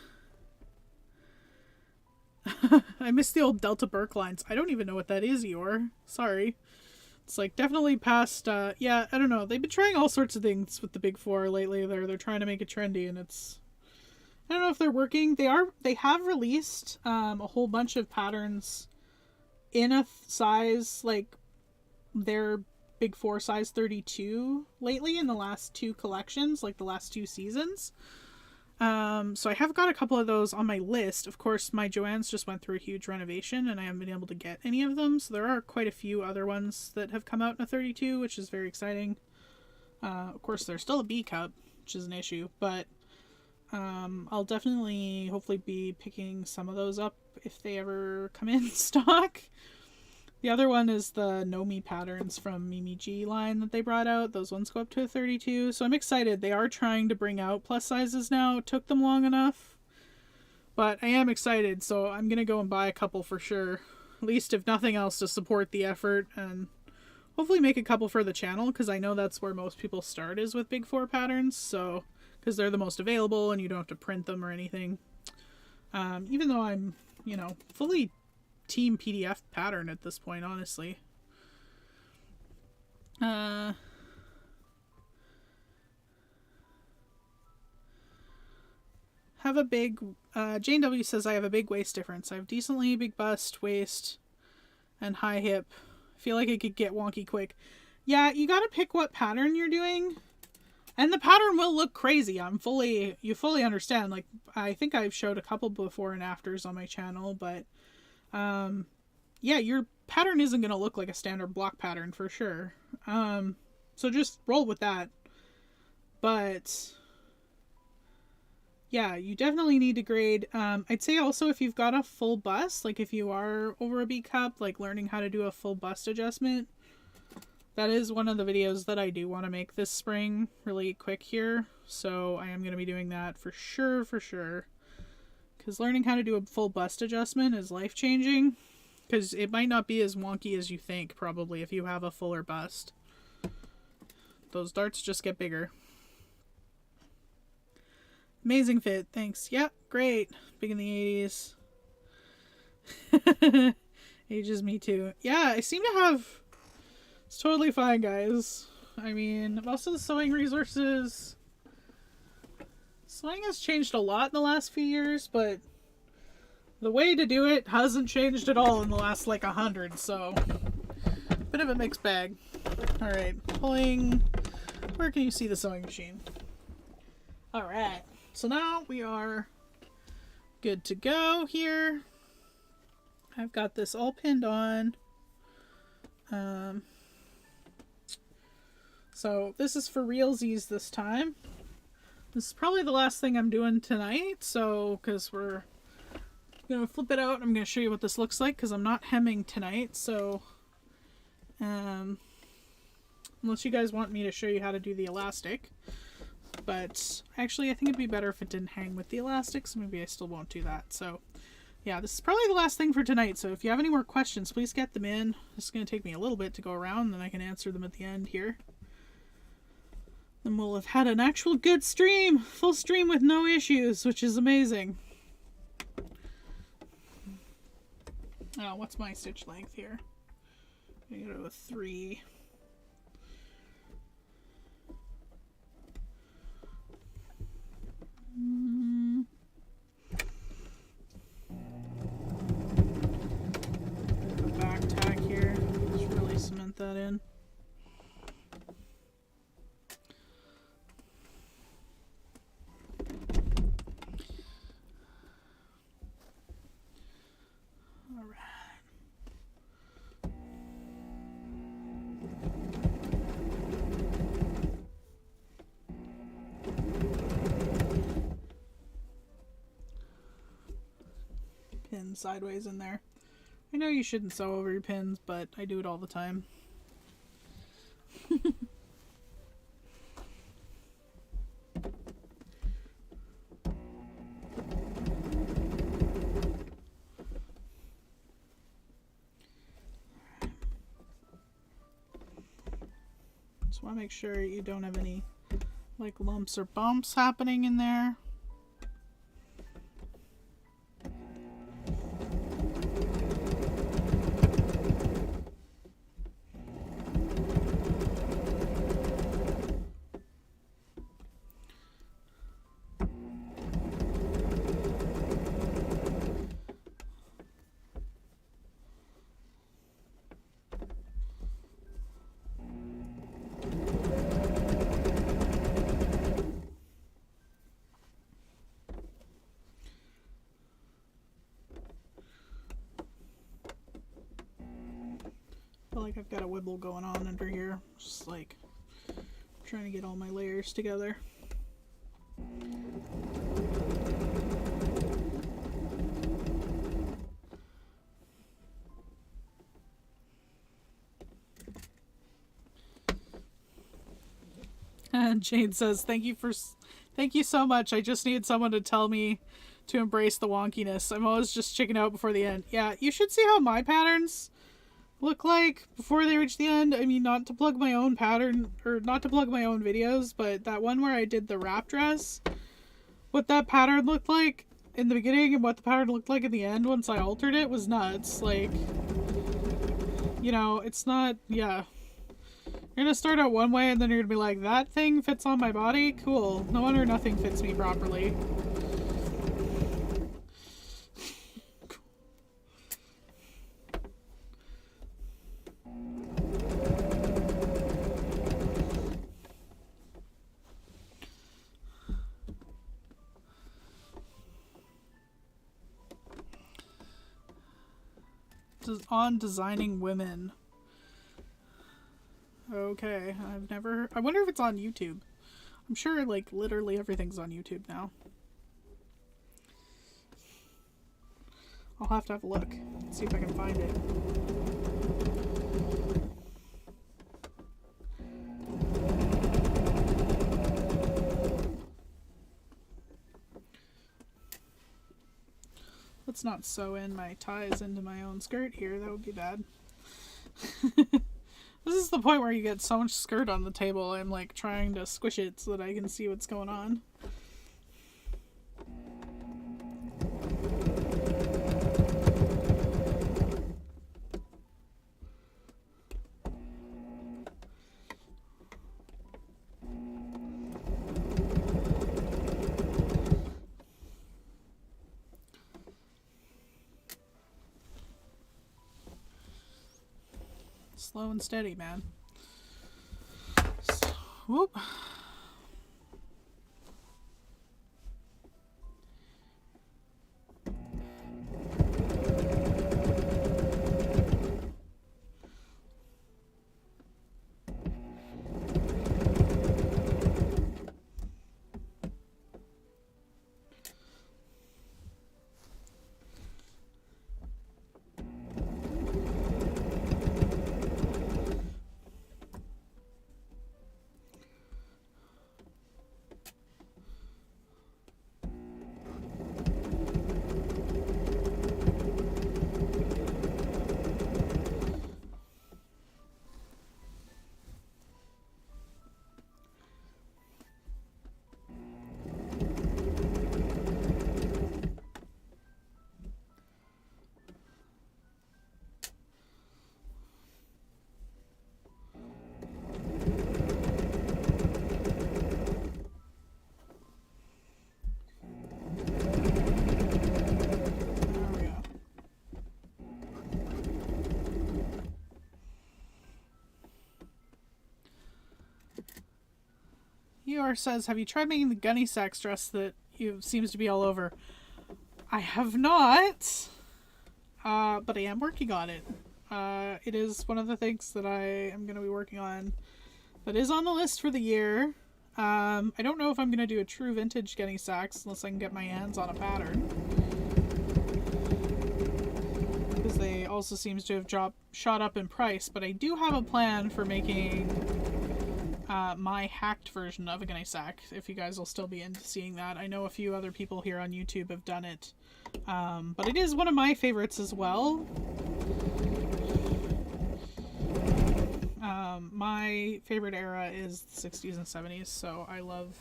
I miss the old Delta Burke lines. I don't even know what that is, Eeyore. Sorry. It's like definitely past, yeah, I don't know. They've been trying all sorts of things with the Big Four lately. They're trying to make it trendy, and it's, I don't know if they're working. They have released a whole bunch of patterns in a size, like their Big Four size 32 lately in the last two collections, like the last two seasons. So I have got a couple of those on my list. Of course, my Joann's just went through a huge renovation and I haven't been able to get any of them. So there are quite a few other ones that have come out in a 32, which is very exciting. Of course, there's still a B cup, which is an issue, but I'll definitely hopefully be picking some of those up if they ever come in stock. The other one is the Nomi patterns from Mimi G line that they brought out. Those ones go up to a 32. So I'm excited. They are trying to bring out plus sizes now. It took them long enough. But I am excited. So I'm going to go and buy a couple for sure. At least if nothing else to support the effort. And hopefully make a couple for the channel. Because I know that's where most people start is with Big Four patterns. So because they're the most available and you don't have to print them or anything. Even though I'm, fully team PDF pattern at this point, honestly. Have a big Jane W says I have a big waist difference. I have decently big bust, waist, and high hip. I feel like it could get wonky quick. Yeah, you gotta pick what pattern you're doing. And the pattern will look crazy. You fully understand. Like, I think I've showed a couple before and afters on my channel, but yeah, your pattern isn't going to look like a standard block pattern for sure. So just roll with that. But yeah, you definitely need to grade. I'd say also if you've got a full bust, like if you are over a B cup, like learning how to do a full bust adjustment. That is one of the videos that I do want to make this spring really quick here. So I am going to be doing that for sure. Because learning how to do a full bust adjustment is life-changing. Because it might not be as wonky as you think, probably, if you have a fuller bust. Those darts just get bigger. Amazing fit, thanks. Yep, great. Big in the 80s. Ages me too. Yeah, I seem to have... It's totally fine, guys. I mean, most of the sewing resources... Sewing has changed a lot in the last few years, but the way to do it hasn't changed at all in the last, 100, so bit of a mixed bag. Alright, pulling... Where can you see the sewing machine? Alright, so now we are good to go here. I've got this all pinned on. So this is for realsies this time. This is probably the last thing I'm doing tonight, so, because we're going to flip it out, I'm going to show you what this looks like, because I'm not hemming tonight, so, unless you guys want me to show you how to do the elastic, But actually I think it'd be better if it didn't hang with the elastic, so maybe I still won't do that. So yeah, this is probably the last thing for tonight, so if you have any more questions, please get them in. This is going to take me a little bit to go around, and then I can answer them at the end here. Then we'll have had an actual good stream, full stream with no issues, which is amazing. Oh, what's my stitch length here? I'm going to go with 3. Back tack here. Just really cement that in. Pin sideways in there. I know you shouldn't sew over your pins, but I do it all the time. Just want to make sure you don't have any like lumps or bumps happening in there. I feel like I've got a wibble going on under here. Just like trying to get all my layers together. And Jane says, thank you so much. I just need someone to tell me to embrace the wonkiness. I'm always just checking out before the end. Yeah, you should see how my patterns look like before they reach the end. I mean, not to plug my own pattern, or not to plug my own videos, but that one where I did the wrap dress, what that pattern looked like in the beginning and what the pattern looked like in the end once I altered it was nuts. Like, you know, it's not, yeah. You're gonna start out one way and then you're gonna be like, that thing fits on my body? Cool. No wonder nothing fits me properly. On designing women. Okay, I wonder if it's on YouTube. I'm sure like literally everything's on YouTube now. I'll have to have a look. See if I can find it. Let's not sew in my ties into my own skirt here. That would be bad. This is the point where you get so much skirt on the table. I'm like trying to squish it so that I can see what's going on. Slow and steady, man. So, whoop. Eeyore says, have you tried making the gunny sacks dress that seems to be all over? I have not, but I am working on it. It is one of the things that I am going to be working on that is on the list for the year. I don't know if I'm going to do a true vintage gunny sacks unless I can get my hands on a pattern. Because they also seems to have shot up in price, but I do have a plan for making my hacked version of a gunny sack, if you guys will still be into seeing that. I know a few other people here on YouTube have done it, but it is one of my favorites as well. My favorite era is the 60s and 70s, so I love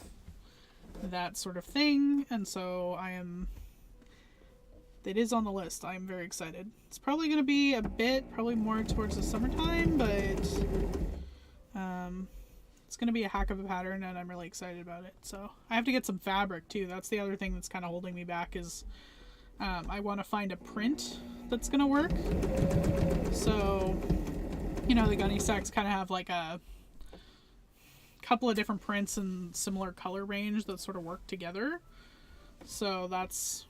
that sort of thing, and so it is on the list. I am very excited. It's probably going to be probably more towards the summertime, but it's going to be a hack of a pattern, and I'm really excited about it. So I have to get some fabric too. That's the other thing that's kind of holding me back is I want to find a print that's going to work. So, you know, the gunny sacks kind of have like a couple of different prints in similar color range that sort of work together. So that's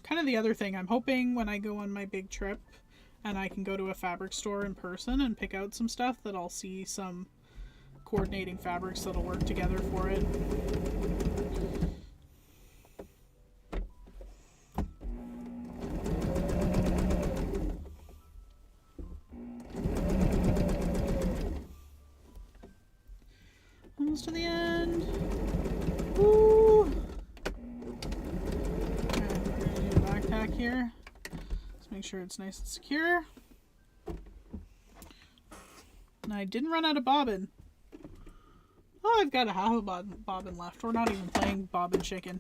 kind of the other thing. I'm hoping when I go on my big trip and I can go to a fabric store in person and pick out some stuff, that I'll see some coordinating fabrics that'll work together for it. Almost to the end. Woo! Okay, we're gonna do a backpack here. Let's make sure it's nice and secure. And I didn't run out of bobbin. Oh, I've got a half a bobbin left. We're not even playing bobbin chicken.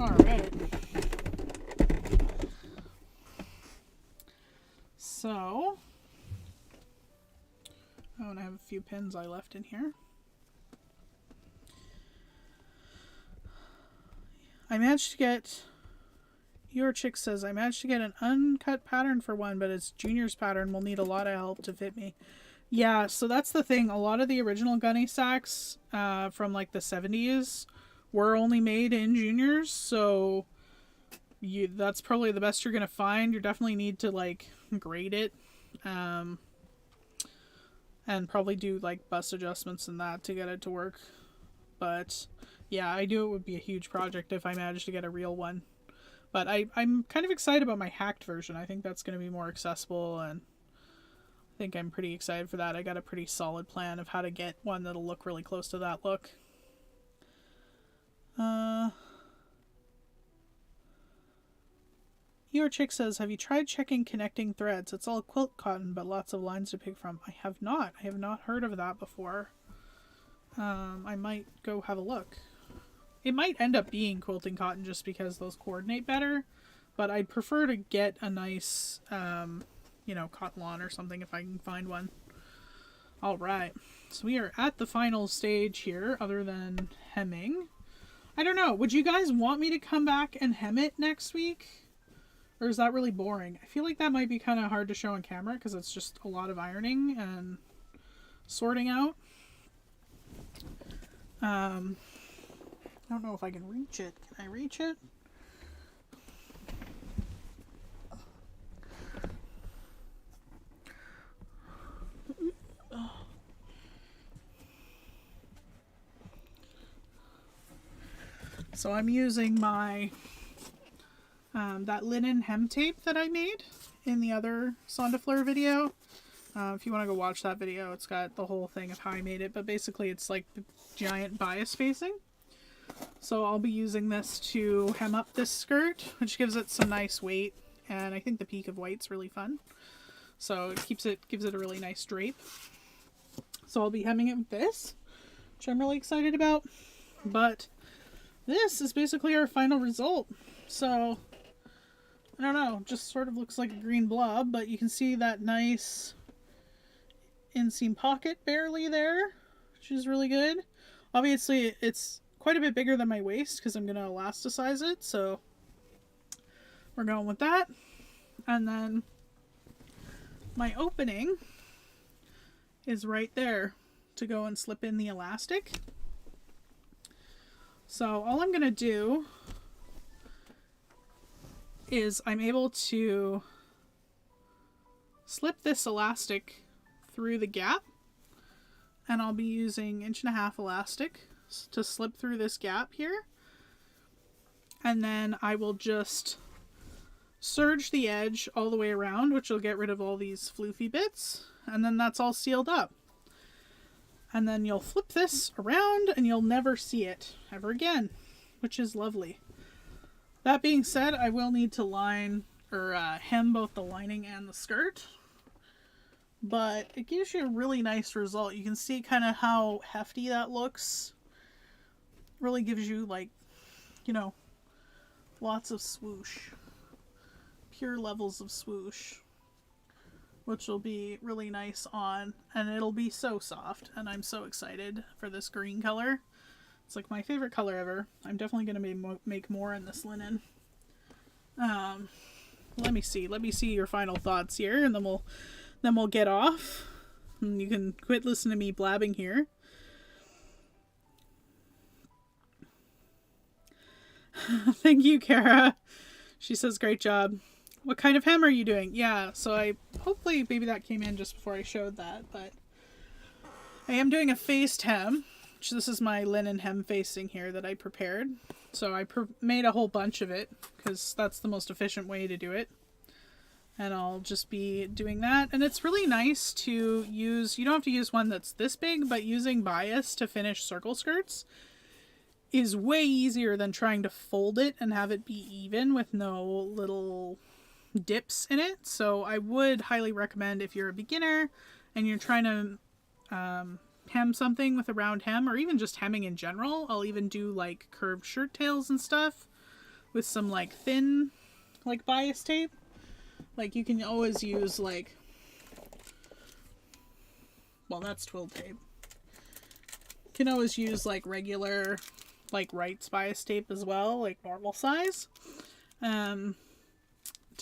Alright. So, and I have a few pins I left in here. I managed to get, your chick says, I managed to get an uncut pattern for one, but it's Junior's pattern. Will need a lot of help to fit me. Yeah, so that's the thing. A lot of the original gunny sacks from like the 70s were only made in Juniors, so that's probably the best you're going to find. You definitely need to like grade it and probably do like bust adjustments and that to get it to work. But yeah, I knew it would be a huge project if I managed to get a real one. But I'm kind of excited about my hacked version. I think that's going to be more accessible, and I think I'm pretty excited for that. I got a pretty solid plan of how to get one that'll look really close to that look. Your chick says, have you tried checking connecting threads? It's all quilt cotton, but lots of lines to pick from. I have not. I have not heard of that before. I might go have a look. It might end up being quilting cotton just because those coordinate better, but I'd prefer to get a nice, you know, cotton lawn or something if I can find one. Alright, so we are at the final stage here, other than hemming. I don't know, would you guys want me to come back and hem it next week? Or is that really boring? I feel like that might be kind of hard to show on camera because it's just a lot of ironing and sorting out. I don't know if I can reach it. Can I reach it? So I'm using my that linen hem tape that I made in the other Son de Flor video. If you want to go watch that video, it's got the whole thing of how I made it, but basically it's like the giant bias spacing. So I'll be using this to hem up this skirt, which gives it some nice weight, and I think the peak of white's really fun. So it gives it a really nice drape. So I'll be hemming it with this, which I'm really excited about. But this is basically our final result. So I don't know, just sort of looks like a green blob, but you can see that nice inseam pocket barely there, which is really good. Obviously it's quite a bit bigger than my waist because I'm going to elasticize it, so we're going with that. And then my opening is right there to go and slip in the elastic. So all I'm going to do is I'm able to slip this elastic through the gap, and I'll be using 1.5" elastic to slip through this gap here. And then I will just serge the edge all the way around, which will get rid of all these floofy bits. And then that's all sealed up. And then you'll flip this around and you'll never see it ever again, which is lovely. That being said, I will need to line or hem both the lining and the skirt. But it gives you a really nice result. You can see kind of how hefty that looks. Really gives you, like, you know, lots of swoosh. Pure levels of swoosh. Which will be really nice on. And it'll be so soft. And I'm so excited for this green color. It's like my favorite color ever. I'm definitely going to make more in this linen. Let me see your final thoughts here, and then we'll get off. And you can quit listening to me blabbing here. Thank you, Kara. She says, great job. What kind of hem are you doing? Yeah, so hopefully maybe that came in just before I showed that, but I am doing a faced hem. This is my linen hem facing here that I prepared. So I made a whole bunch of it because that's the most efficient way to do it. And I'll just be doing that. And it's really nice to use, you don't have to use one that's this big, but using bias to finish circle skirts is way easier than trying to fold it and have it be even with no little dips in it. So I would highly recommend, if you're a beginner and you're trying to hem something with a round hem, or even just hemming in general. I'll even do like curved shirt tails and stuff with some like thin like bias tape. Like you can always use like, well, that's twill tape. You can always use like regular like Wright's bias tape as well, like normal size, to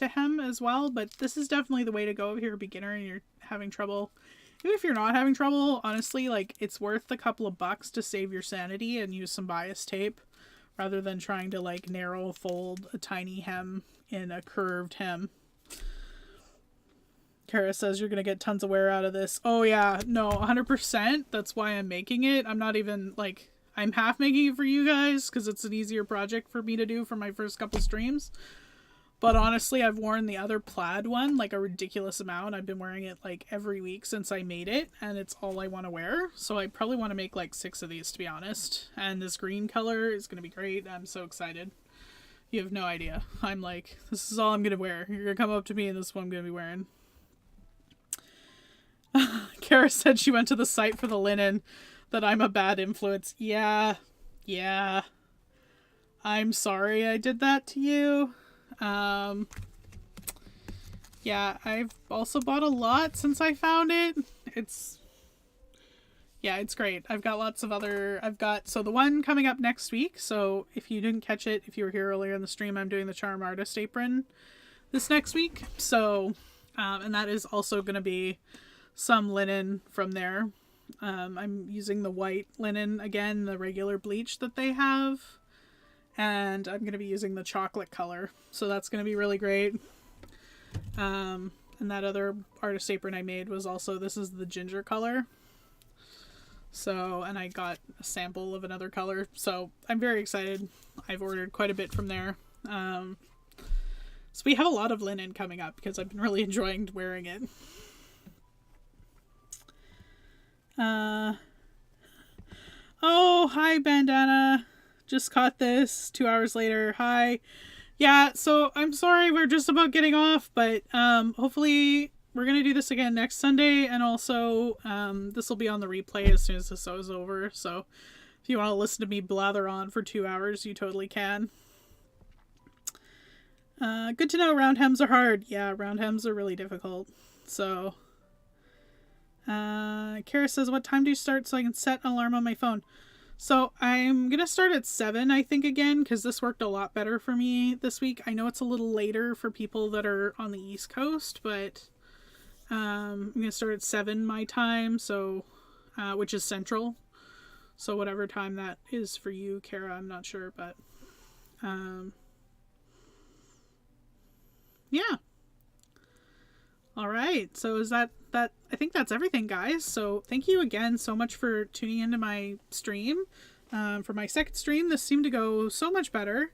hem as well. But this is definitely the way to go if you're a beginner and you're having trouble. Even if you're not having trouble, honestly, like, it's worth a couple of bucks to save your sanity and use some bias tape rather than trying to, like, narrow fold a tiny hem in a curved hem. Kara says you're going to get tons of wear out of this. Oh, yeah. No, 100%. That's why I'm making it. I'm not even, like, I'm half making it for you guys because it's an easier project for me to do for my first couple streams. But honestly, I've worn the other plaid one like a ridiculous amount. I've been wearing it like every week since I made it, and it's all I want to wear. So I probably want to make like 6 of these, to be honest. And this green color is going to be great. I'm so excited. You have no idea. I'm like, this is all I'm going to wear. You're going to come up to me and this is what I'm going to be wearing. Kara said she went to the site for the linen, that I'm a bad influence. Yeah. I'm sorry I did that to you. Yeah, I've also bought a lot since I found it. It's great. I've got lots of other, so the one coming up next week, so if you didn't catch it, if you were here earlier in the stream, I'm doing the Charm Artist apron this next week. So, and that is also going to be some linen from there. I'm using the white linen again, the regular bleach that they have. And I'm going to be using the chocolate color. So that's going to be really great. And that other artist apron I made was also, this is the ginger color. So, and I got a sample of another color. So I'm very excited. I've ordered quite a bit from there. So we have a lot of linen coming up because I've been really enjoying wearing it. Oh, hi, Bandana. Just caught this 2 hours later. Hi. Yeah, so I'm sorry we're just about getting off, but hopefully we're going to do this again next Sunday, and also this will be on the replay as soon as this is over, so if you want to listen to me blather on for 2 hours, you totally can. Good to know round hems are hard. Yeah, round hems are really difficult. So, Kara says, what time do you start so I can set an alarm on my phone? So I'm going to start at 7, I think, again, because this worked a lot better for me this week. I know it's a little later for people that are on the East Coast, but I'm going to start at 7 my time, so which is Central. So whatever time that is for you, Kara, I'm not sure, but yeah. All right. So is that I think that's everything, guys. So thank you again so much for tuning into my stream. For my second stream, this seemed to go so much better.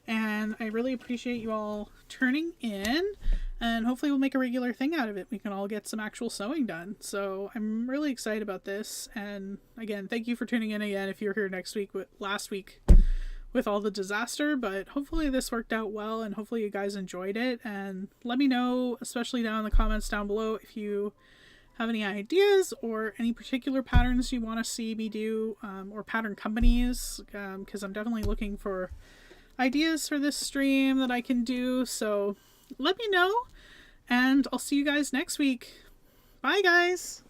And I really appreciate you all turning in. And hopefully we'll make a regular thing out of it. We can all get some actual sewing done. So I'm really excited about this. And again, thank you for tuning in again if you were here last week with all the disaster. But hopefully this worked out well, and hopefully you guys enjoyed it. And let me know, especially down in the comments down below, if you have any ideas or any particular patterns you want to see me do, or pattern companies, because I'm definitely looking for ideas for this stream that I can do. So let me know, and I'll see you guys next week. Bye, guys.